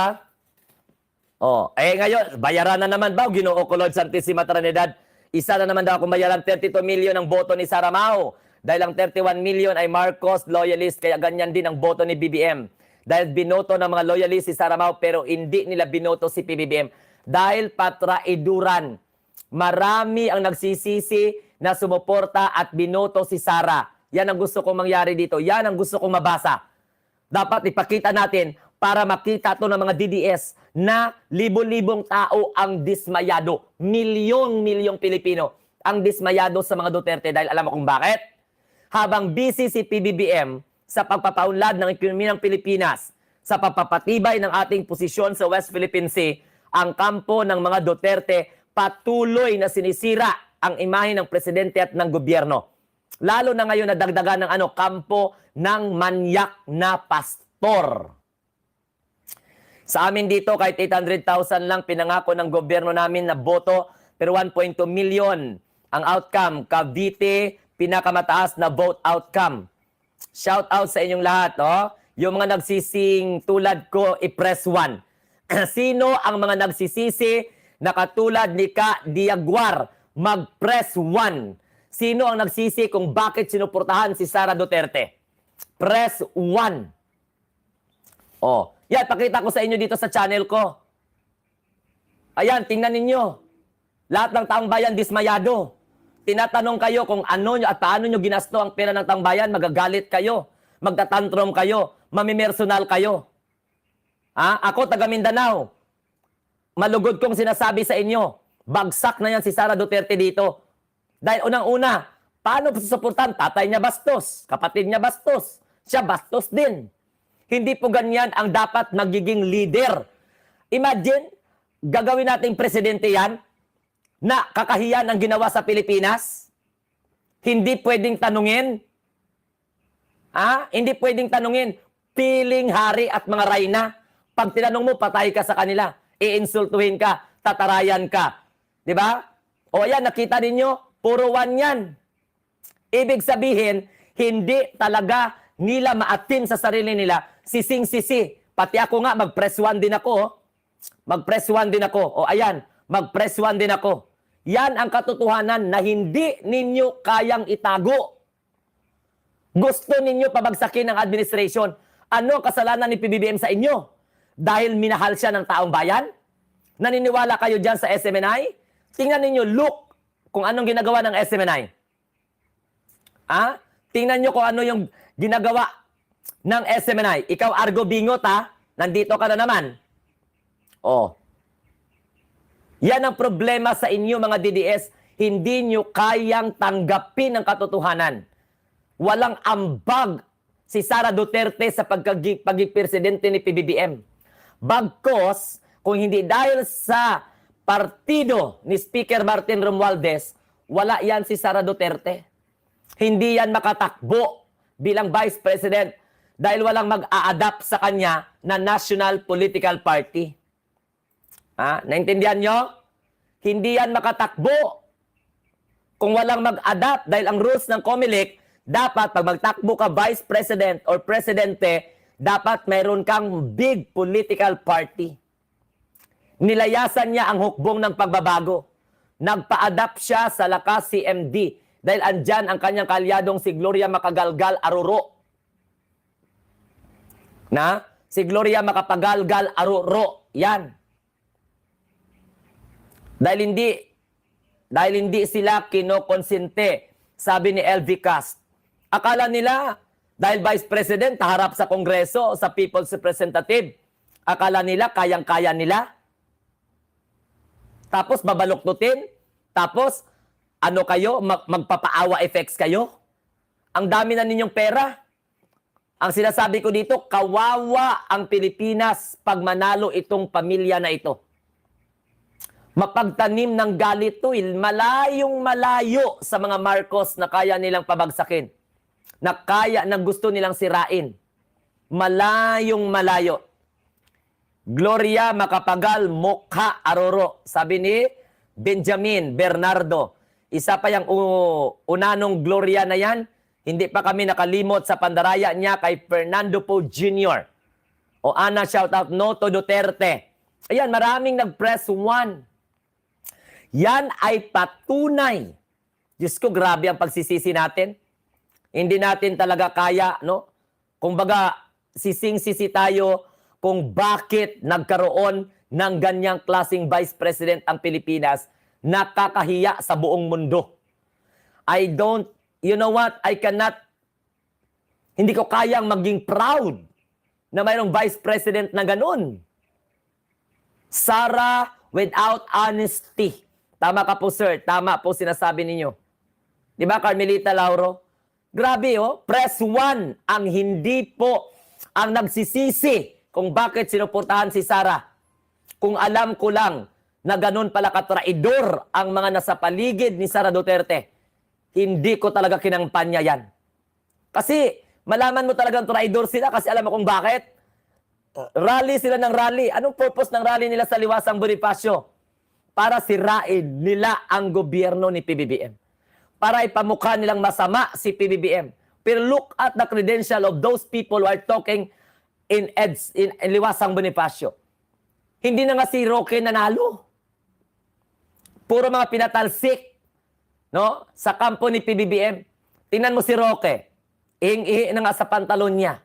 Oh, ngayon, bayaran na naman ba, Ginoo Kulod Santissima Trinidad? Isa na naman daw akong bayaran, 32 million ang boto ni Sara Mao. Dahil ang 31 million ay Marcos loyalist, kaya ganyan din ang boto ni BBM. Dahil binoto ng mga loyalist si Sara Mao, pero hindi nila binoto si PBBM. Dahil patraiduran. Marami ang nagsisisi na sumuporta at binoto si Sara. Yan ang gusto kong mangyari dito. Yan ang gusto kong mabasa. Dapat ipakita natin para makita to ng mga DDS na libo-libong tao ang dismayado. Milyong-milyong Pilipino ang dismayado sa mga Duterte. Dahil alam mo kung bakit? Habang busy si PBBM sa pagpapaunlad ng ekonomiya ng Pilipinas, sa pagpapatibay ng ating posisyon sa West Philippine Sea, ang kampo ng mga Duterte patuloy na sinisira ang imahe ng presidente at ng gobyerno. Lalo na ngayon na dagdagan ng kampo ng manyak na pastor. Sa amin dito, kahit 800,000 lang pinangako ng gobyerno namin na boto, pero 1.2 million ang outcome. Cavite, pinakamataas na vote outcome. Shout out sa inyong lahat. Yung mga nagsising tulad ko, i-press 1. Sino ang mga nagsisisi na katulad ni Ka Diaguar? Mag-press 1. Sino ang nagsisi kung bakit sinuportahan si Sara Duterte? Press 1. Yan, pakita ko sa inyo dito sa channel ko. Ayan, tingnan ninyo. Lahat ng taong bayan dismayado. Tinatanong kayo kung ano nyo at paano nyo ginasto ang pera ng taong bayan, magagalit kayo, magtatantrum kayo, mamimersonal kayo. Ako, taga Mindanao. Malugod kong sinasabi sa inyo, bagsak na yan si Sara Duterte dito. Dahil unang-una, paano susuportahan? Tatay niya bastos, kapatid niya bastos, siya bastos din. Hindi po ganyan ang dapat magiging leader. Imagine, gagawin nating presidente yan na kakahiyan ang ginawa sa Pilipinas. Hindi pwedeng tanungin. Hindi pwedeng tanungin. Piling hari at mga rayna. Pag tinanong mo, patay ka sa kanila. Iinsultuhin ka, tatarayan ka. Diba? Ayan, nakita ninyo, puro 1 yan. Ibig sabihin, hindi talaga nila maatim sa sarili nila, sising-sisi. Pati ako nga, mag-press 1 din ako. Mag-press 1 din ako. Ayan, mag-press 1 din ako. Yan ang katotohanan na hindi ninyo kayang itago. Gusto ninyo pabagsakin ng administration. Ano kasalanan ni PBBM sa inyo? Dahil minahal siya ng taong bayan? Naniniwala kayo dyan sa SMNI? Tingnan ninyo, look, kung anong ginagawa ng SMNI. Tingnan nyo kung ano yung ginagawa ng SMNI. Ikaw, Argo Bingot, nandito ka na naman. Yan ang problema sa inyo, mga DDS. Hindi nyo kayang tanggapin ang katotohanan. Walang ambag si Sara Duterte sa pagiging presidente ni PBBM. Bagkos, kung hindi dahil sa partido ni Speaker Martin Romualdez, wala yan si Sara Duterte. Hindi yan makatakbo bilang Vice President dahil walang mag-a-adapt sa kanya na National Political Party. Naintindihan nyo? Hindi yan makatakbo kung walang mag-adapt dahil ang rules ng COMELEC, dapat pag magtakbo ka Vice President or Presidente, dapat mayroon kang big political party. Nilayasan niya ang hukbong ng pagbabago. Nagpa-adapt siya sa lakas CMD dahil andyan ang kanyang kalyadong si Gloria Macagalgal Aruro. Si Gloria Macapagalgal Aruro. Yan. Dahil hindi sila kinokonsente, sabi ni LV Cast. Akala nila, dahil Vice President, harap sa Kongreso, sa People's Representative, akala nila, kayang-kaya nila. Tapos babaluktutin, tapos ano kayo, magpapaawa effects kayo. Ang dami na ninyong pera. Ang sinasabi ko dito, kawawa ang Pilipinas pag manalo itong pamilya na ito. Mapagtanim ng galit to, malayong malayo sa mga Marcos na kaya nilang pabagsakin. Na gusto nilang sirain. Malayong malayo. Gloria Macapagal Mokha Aroro. Sabi ni Benjamin Bernardo. Isa pa yung unanong Gloria na yan. Hindi pa kami nakalimot sa pandaraya niya kay Fernando Poe Jr. Ana, shout out, no to Duterte. Ayan, maraming nag-press 1. Yan ay patunay. Diyos ko, grabe ang pagsisisi natin. Hindi natin talaga kaya, no? Kumbaga, sising-sisi tayo kung bakit nagkaroon ng ganyang klaseng Vice President ang Pilipinas, nakakahiya sa buong mundo. You know what? Hindi ko kayang maging proud na mayroong Vice President na ganun. Sara without honesty. Tama ka po, sir. Tama po sinasabi ninyo. Di ba, Carmelita Lauro? Grabe, oh. Press 1 ang hindi po ang nagsisisi kung bakit sinuportahan si Sara. Kung alam ko lang na ganun pala katraidor ang mga nasa paligid ni Sara Duterte, hindi ko talaga kinampanya yan. Kasi malaman mo talagang traidor sila kasi alam mo kung bakit. Rally sila ng rally. Anong purpose ng rally nila sa Liwasang Bonifacio? Para sirain nila ang gobyerno ni PBBM. Para ipamukha nilang masama si PBBM. Pero look at the credential of those people who are talking in Liwasang Bonifacio. Hindi na nga si Roque nanalo. Puro mga pinatalsik, no? Sa kampo ni PBBM. Tingnan mo si Roque. Ihing-ihi na nga sa pantalon niya.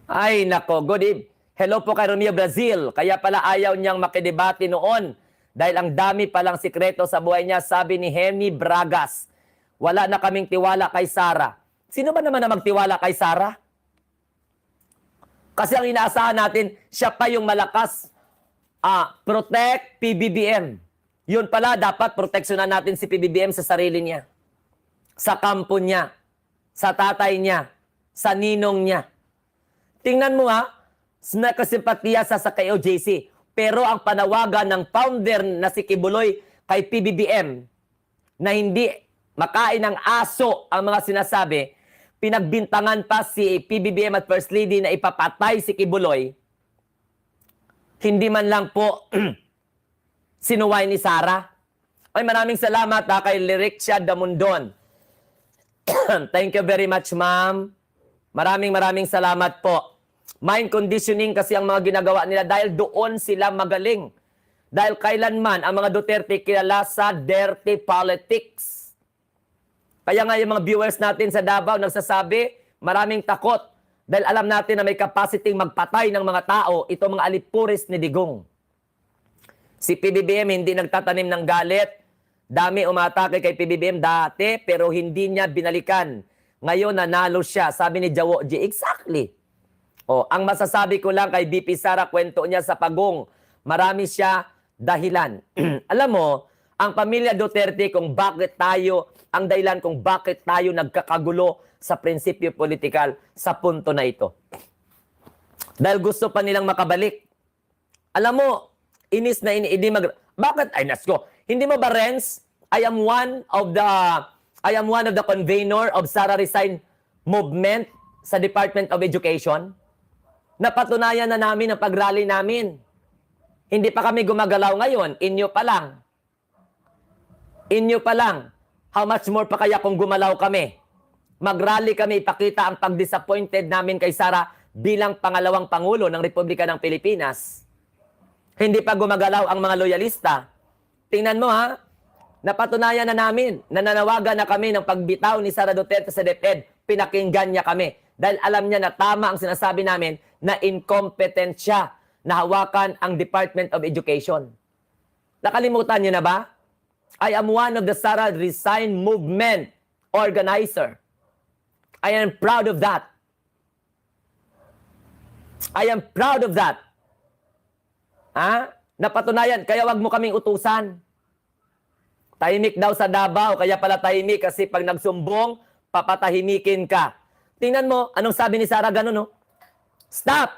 Ay, nako. Good evening. Hello po kay Romeo Brazil. Kaya pala ayaw niyang makidebate noon. Dahil ang dami palang sikreto sa buhay niya, sabi ni Hemi Bragas. Wala na kaming tiwala kay Sara. Sino ba naman na magtiwala kay Sara? Kasi ang inaasahan natin, siya pa yung malakas. Protect PBBM. Yun pala, dapat proteksyonan natin si PBBM sa sarili niya. Sa kampo niya. Sa tatay niya. Sa ninong niya. Tingnan mo nakasimpatiya sa kay OJC. Pero ang panawagan ng founder na si Kibuloy kay PBBM na hindi makain ng aso ang mga sinasabi, pinagbintangan pa si PBBM at First Lady na ipapatay si Kibuloy, hindi man lang po sinuway ni Sara. Ay, maraming salamat kay Lyricsia Damundon. Thank you very much, ma'am. Maraming salamat po. Mind conditioning kasi ang mga ginagawa nila dahil doon sila magaling. Dahil kailanman ang mga Duterte kilala sa dirty politics. Kaya nga yung mga viewers natin sa Davao nagsasabi, maraming takot. Dahil alam natin na may capacity magpatay ng mga tao, itong mga alipuris ni Digong. Si PBBM hindi nagtatanim ng galit. Dami umatake kay PBBM dati, pero hindi niya binalikan. Ngayon nanalo siya. Sabi ni Jawo G, exactly. Ang masasabi ko lang kay BP Sara, kwento niya sa pagong. Marami siya dahilan. Alam mo, ang pamilya Duterte ang dahilan kung bakit tayo nagkakagulo sa prinsipyo politikal sa punto na ito. Dahil gusto pa nilang makabalik. Alam mo, bakit? Ay, nasko. Hindi mo ba, Renz? I am one of the convener of Sara Resign movement sa Department of Education. Napatunayan na namin ang pag-rally namin. Hindi pa kami gumagalaw ngayon. Inyo pa lang. How much more pa kaya kung gumalaw kami? Mag-rally kami, ipakita ang pag-disappointed namin kay Sara bilang pangalawang Pangulo ng Republika ng Pilipinas. Hindi pa gumagalaw ang mga loyalista. Tingnan mo napatunayan na namin, nananawagan na kami ng pagbitaw ni Sara Duterte sa DepEd. Pinakinggan niya kami. Dahil alam niya na tama ang sinasabi namin na incompetent siya na hawakan ang Department of Education. Nakalimutan niyo na ba? I am one of the Sara Resign movement organizer. I am proud of that. Napatunayan, kaya wag mo kaming utusan. Tahimik daw sa Davao, kaya pala tahimik kasi pag nagsumbong, papatahimikin ka. Tingnan mo, anong sabi ni Sara ganun, no? Stop!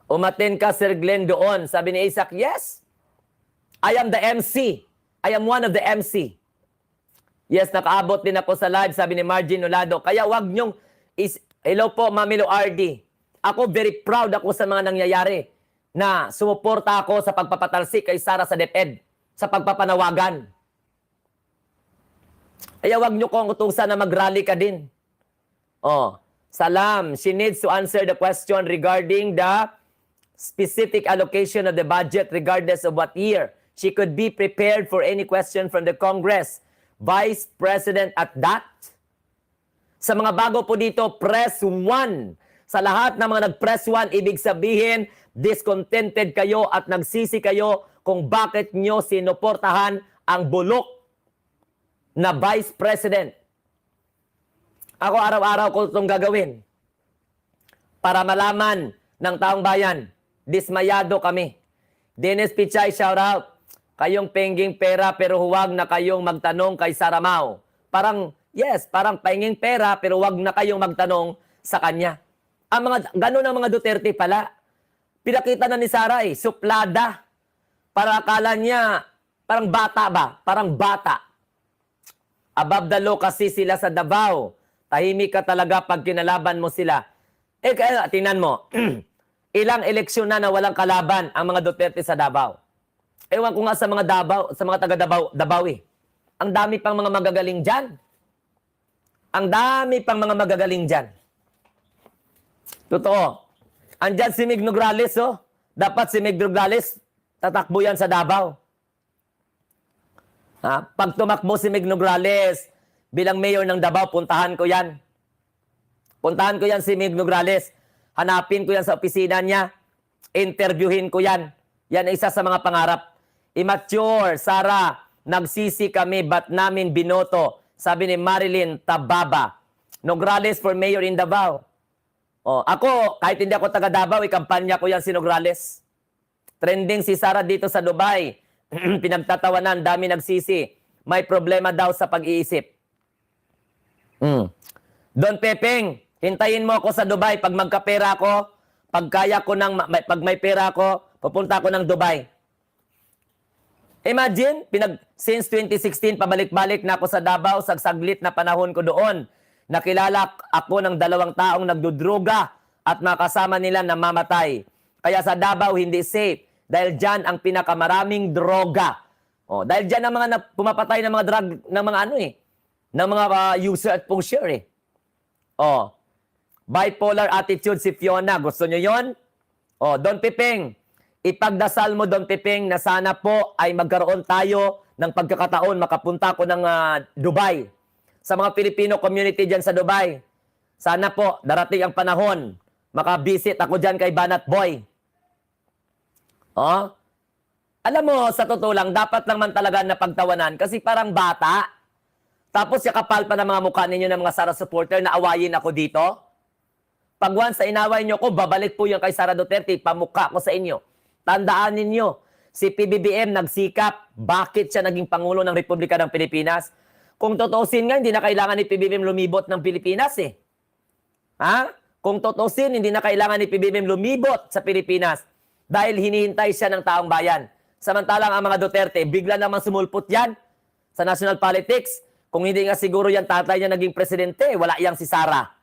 Umaten ka, Sir Glenn, doon. Sabi ni Isaac, yes. I am the MC. I am one of the MC. Yes, nakaabot din ako sa live, sabi ni Margin Nolado. Kaya wag niyong, hello po, Mamilo RD. Ako, very proud ako sa mga nangyayari na sumuporta ako sa pagpapatalsik kay Sara sa DepEd, sa pagpapanawagan. Kaya wag niyo kong utusan na mag-rally ka din. Salam. She needs to answer the question regarding the specific allocation of the budget regardless of what year. She could be prepared for any question from the Congress. Vice President at that. Sa mga bago po dito, press 1. Sa lahat ng mga nag-press 1, ibig sabihin, discontented kayo at nagsisi kayo kung bakit nyo sinuportahan ang bulok na Vice President. Ako araw-araw ko itong gagawin para malaman ng taong bayan, dismayado kami. Dennis Pichay, shout out. Kayong penging pera pero huwag na kayong magtanong kay Saramao. Parang, yes, parang penging pera pero huwag na kayong magtanong sa kanya. Ang mga, ganun ang mga Duterte pala. Pinakita na ni Sara suplada. Para akala niya, parang bata ba? Parang bata. Above the law kasi sila sa Davao. Tahimik ka talaga pag kinalaban mo sila. Kaya tingnan mo, ilang eleksyon na walang kalaban ang mga Duterte sa Davao. Ewan ko nga sa mga Davao, sa mga taga Davao Ang dami pang mga magagaling dyan. Ang dami pang mga magagaling dyan. Totoo. Andyan si Mig Nograles, oh. Dapat si Mig Nograles, tatakbo yan sa Davao. Ha? Pag tumakbo si Mig Nograles bilang mayor ng Davao, puntahan ko yan. Puntahan ko yan si Mig Nograles. Hanapin ko yan sa opisina niya. Interviewin ko yan. Yan ay isa sa mga pangarap. Immature, Sara, nagsisi kami, ba't namin binoto? Sabi ni Marilyn Tababa. Nograles for mayor in Davao. Oh, ako, kahit hindi ako taga Davao, ikampanya ko yan si Nograles. Trending si Sara dito sa Dubai. Pinagtatawanan, dami nagsisi. May problema daw sa pag-iisip. Don Pepeng, hintayin mo ako sa Dubai. Pag magkapera ako, pag kaya ko pag may pera ako, pupunta ako ng Dubai. Imagine, since 2016, pabalik-balik na ako sa Davao, sa saglit na panahon ko doon. Nakilala ako ng 2 taong nagdudruga at makasama nila namamatay. Kaya sa Davao, hindi safe. Dahil dyan ang pinakamaraming droga. Oh, dahil dyan ang mga pumapatay ng mga drug, ng mga ng mga user at pusher Oh, bipolar attitude si Fiona. Gusto nyo yon? Oh, Don Pipeng, ipagdasal mo, Don Pipeng, na sana po ay magkaroon tayo ng pagkakataon makapunta ko ng Dubai. Sa mga Filipino community dyan sa Dubai. Sana po, darating ang panahon, makabisit ako dyan kay Banat Boy. Oh? Alam mo, sa totoo lang, dapat lang man talaga napagtawanan kasi parang bata. Tapos yakapal pa ng mga mukha ninyo ng mga Sara supporter na awayin ako dito. Pag once sa inaway nyo ko, babalik po yung kay Sara Duterte, pamukha ko sa inyo. Tandaan ninyo, si PBBM nagsikap, bakit siya naging Pangulo ng Republika ng Pilipinas? Kung tutusin nga, hindi na kailangan ni PBBM lumibot ng Pilipinas Ha? Kung tutusin, hindi na kailangan ni PBBM lumibot sa Pilipinas dahil hinihintay siya ng taong bayan. Samantalang ang mga Duterte, bigla namang sumulpot yan sa national politics. Kung hindi nga siguro yan tatay niya naging presidente, wala yang si Sara.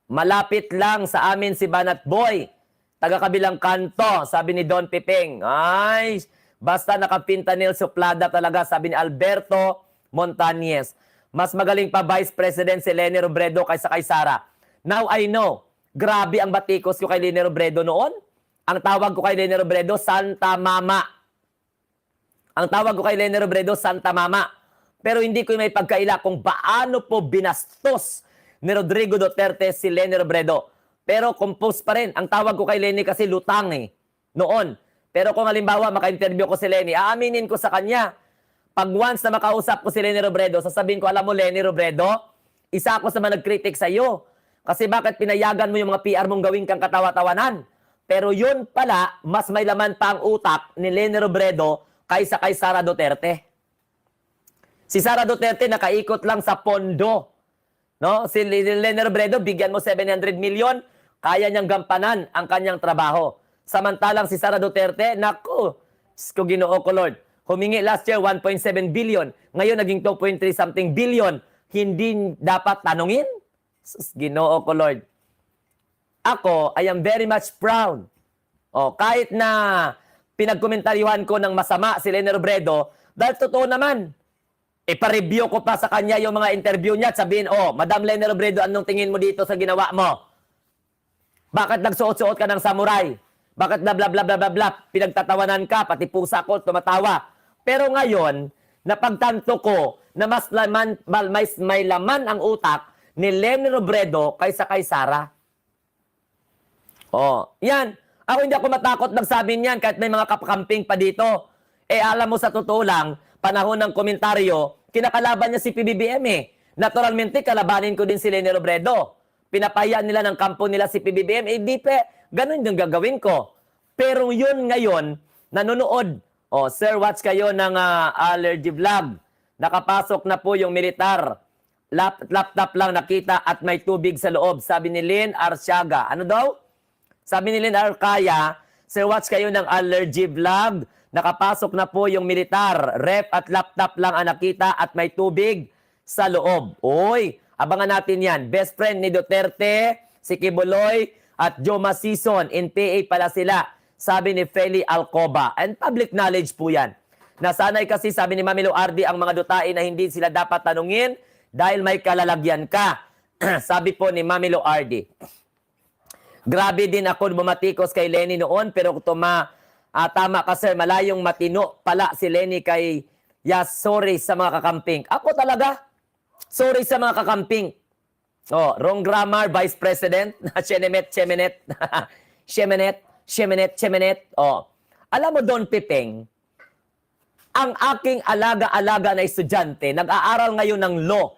Malapit lang sa amin si Banat Boy. Taga-kabilang kanto, sabi ni Don Pipeng. Ay, basta nakapintanil suplada talaga, sabi ni Alberto Montañez. Mas magaling pa Vice President si Leni Robredo kaysa kay Sara. Now I know, grabe ang batikos ko kay Leni Robredo noon. Ang tawag ko kay Leni Robredo, Santa Mama. Ang tawag ko kay Leni Robredo, Santa Mama. Pero hindi ko may pagkaila kung paano po binastos ni Rodrigo Duterte si Leni Robredo. Pero compose pa rin. Ang tawag ko kay Leni kasi lutang noon. Pero kung halimbawa maka-interview ko si Leni, aaminin ko sa kanya. Pag once na makausap ko si Leni Robredo, sasabihin ko, alam mo Leni Robredo, isa ako sa mga nag-critic sa iyo. Kasi bakit pinayagan mo yung mga PR mong gawin kang katawa-tawanan? Pero yun pala, mas may laman pa ang utak ni Leni Robredo kaysa kay Sara Duterte. Si Sara Duterte nakaikot lang sa pondo. No? Si Leni Robredo, bigyan mo 700 million, kaya niyang gampanan ang kanyang trabaho. Samantalang si Sara Duterte, naku, Ginoo ko Lord, humingi last year 1.7 billion, ngayon naging 2.3 something billion, hindi dapat tanungin? Ginoo ko Lord. Ako, I am very much proud. Kahit na pinagkomentaryuhan ko ng masama si Leni Robredo, dahil totoo naman, ipa-review ko pa sa kanya yung mga interview niya at sabihin, oh, Madam Leni Robredo, anong tingin mo dito sa ginawa mo? Bakit nagsuot-suot ka ng samurai? Bakit bla bla bla bla bla bla? Pinagtatawanan ka, pati pusa ko tumatawa. Pero ngayon, napagtanto ko na mas may laman ang utak ni Leni Robredo kaysa kay Sara. Oh, yan. Ako hindi ako matakot magsabi niyan kahit may mga kapakamping pa dito. Eh alam mo sa totoo lang, panahon ng komentaryo, kinakalaban niya si PBBM eh. Naturalmente, kalabanin ko din si Leni Robredo. Pinapahayaan nila ng kampo nila si PBBM. Eh di pe, ganun yung gagawin ko. Pero yun ngayon, nanonood. Oh, sir, watch kayo ng allergy vlog. Nakapasok na po yung militar. Laptop lang nakita at may tubig sa loob. Sabi ni Lynn Arciaga. Ano daw? Sabi ni Lynn Arcaya, sir, watch kayo ng allergy vlog. Nakapasok na po yung militar. Rep at laptop lang ang nakita at may tubig sa loob. Oy, abangan natin yan. Best friend ni Duterte, si Kibuloy at Joma Season. In PA pala sila. Sabi ni Feli Alcoba. And public knowledge po yan. Nasanay kasi, sabi ni Mami Luardi, ang mga dutain na hindi sila dapat tanungin dahil may kalalagyan ka. Sabi po ni Mami Luardi. Grabe din ako bumatikos kay Leni noon, pero tama ka sir, malayong matino pala si Leni kay sorry sa mga kakamping. Ako talaga, sorry sa mga kakamping. Oh, wrong grammar, Vice President. Shemenet. Oh. Alam mo, Don Pipeng, ang aking alaga-alaga na estudyante, nag-aaral ngayon ng law.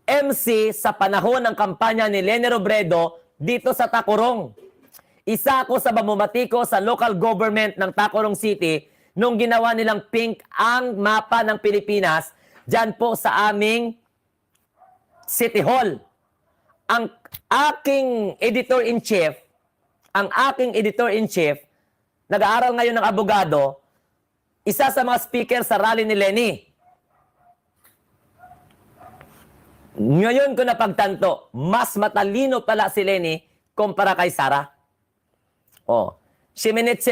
MC sa panahon ng kampanya ni Leni Robredo dito sa Tacorong. Isa ako sa mamumatiko sa local government ng Tacorong City nung ginawa nilang pink ang mapa ng Pilipinas dyan po sa aming City Hall. Ang aking editor-in-chief, nag-aaral ngayon ng abogado, isa sa mga speaker sa rally ni Leni. Ngayon ko napagtanto, mas matalino pala si Leni kumpara kay Sara. Oh, Shemenet.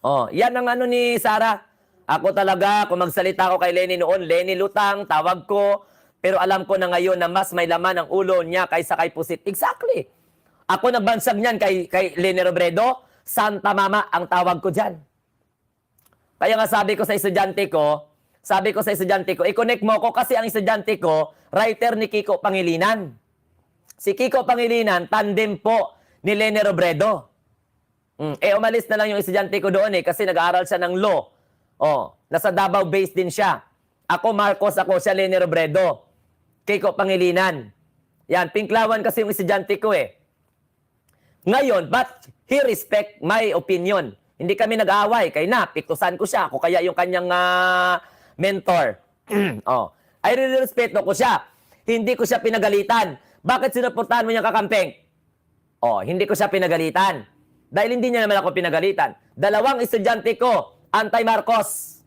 Oh, yan ang ano ni Sara. Ako talaga, kung magsalita ako kay Leni noon, Leni Lutang, tawag ko. Pero alam ko na ngayon na mas may laman ang ulo niya kaysa kay Pusit. Exactly. Ako nagbansag niyan kay Leni Robredo, Santa Mama ang tawag ko dyan. Kaya nga sabi ko sa estudyante ko, i-connect mo ko kasi ang estudyante ko, writer ni Kiko Pangilinan. Si Kiko Pangilinan, tandem po ni Leni Robredo. Umalis na lang yung estudyante ko doon kasi nag-aaral siya ng law. Oh, nasa Davao based din siya. Ako Marcos, siya Leni Robredo. Kiko Pangilinan. Yan, pinklawan kasi yung estudyante ko Ngayon, but he respect my opinion. Hindi kami nag-aaway. Kaya piktusan ko siya. Ako kaya yung kanyang mentor. Oh, I really respeto ko siya. Hindi ko siya pinagalitan. Bakit sinuportahan mo niyang kakampeng? Oh, hindi ko siya pinagalitan. Dahil hindi niya naman ako pinagalitan. Dalawang estudyante ko, anti-Marcos.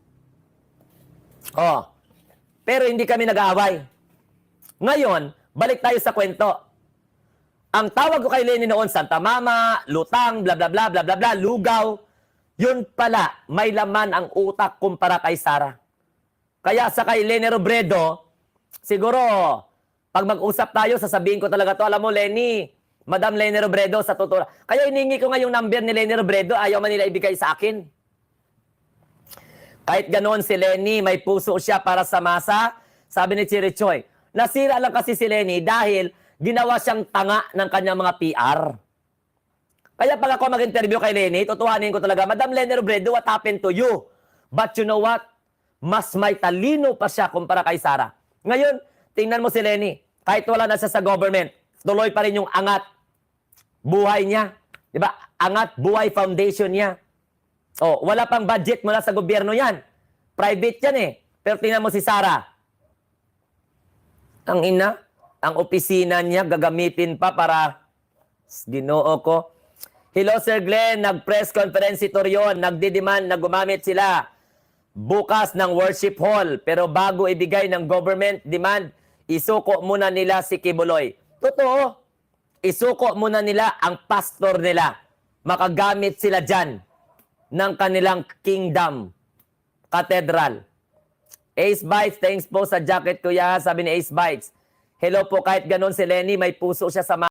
Oh, pero hindi kami nag-aaway. Ngayon, balik tayo sa kwento. Ang tawag ko kay Leni noon, Santa Mama, Lutang, bla bla bla bla bla bla, lugaw. Yun pala, may laman ang utak kumpara kay Sara. Kaya sa kay Leni Robredo, siguro, pag mag-usap tayo, sasabihin ko talaga to, alam mo Leni, Madam Leni Robredo, sa totoo. Kaya iningi ko nga yung number ni Leni Robredo, ayaw man nila ibigay sa akin. Kahit ganoon si Leni, may puso siya para sa masa, sabi ni Chiri Choy. Nasira lang kasi si Leni dahil ginawa siyang tanga ng kanyang mga PR. Kaya pag ako mag-interview kay Leni, tutuhanin ko talaga, Madam Leni Robredo, what happened to you? But you know what? Mas may talino pa siya kumpara kay Sara. Ngayon, tingnan mo si Leni, kahit wala na siya sa government, tuloy pa rin yung angat buhay niya. Diba? Angat buhay foundation niya. Oh, wala pang budget mula sa gobyerno yan. Private yan Pero tingnan mo si Sara. Ang ina, ang opisina niya gagamitin pa para Ginoo ko. Hello Sir Glenn, nag-press conference si Torion, nagdidemand na gumamit sila bukas ng worship hall. Pero bago ibigay ng government demand, isuko muna nila si Kibuloy. Totoo, isuko muna nila ang pastor nila. Makagamit sila dyan ng kanilang kingdom, cathedral. Ace Bites, thanks po sa jacket kuya. Sabi ni Ace Bites. Hello po, kahit ganun si Lenny, may puso siya sa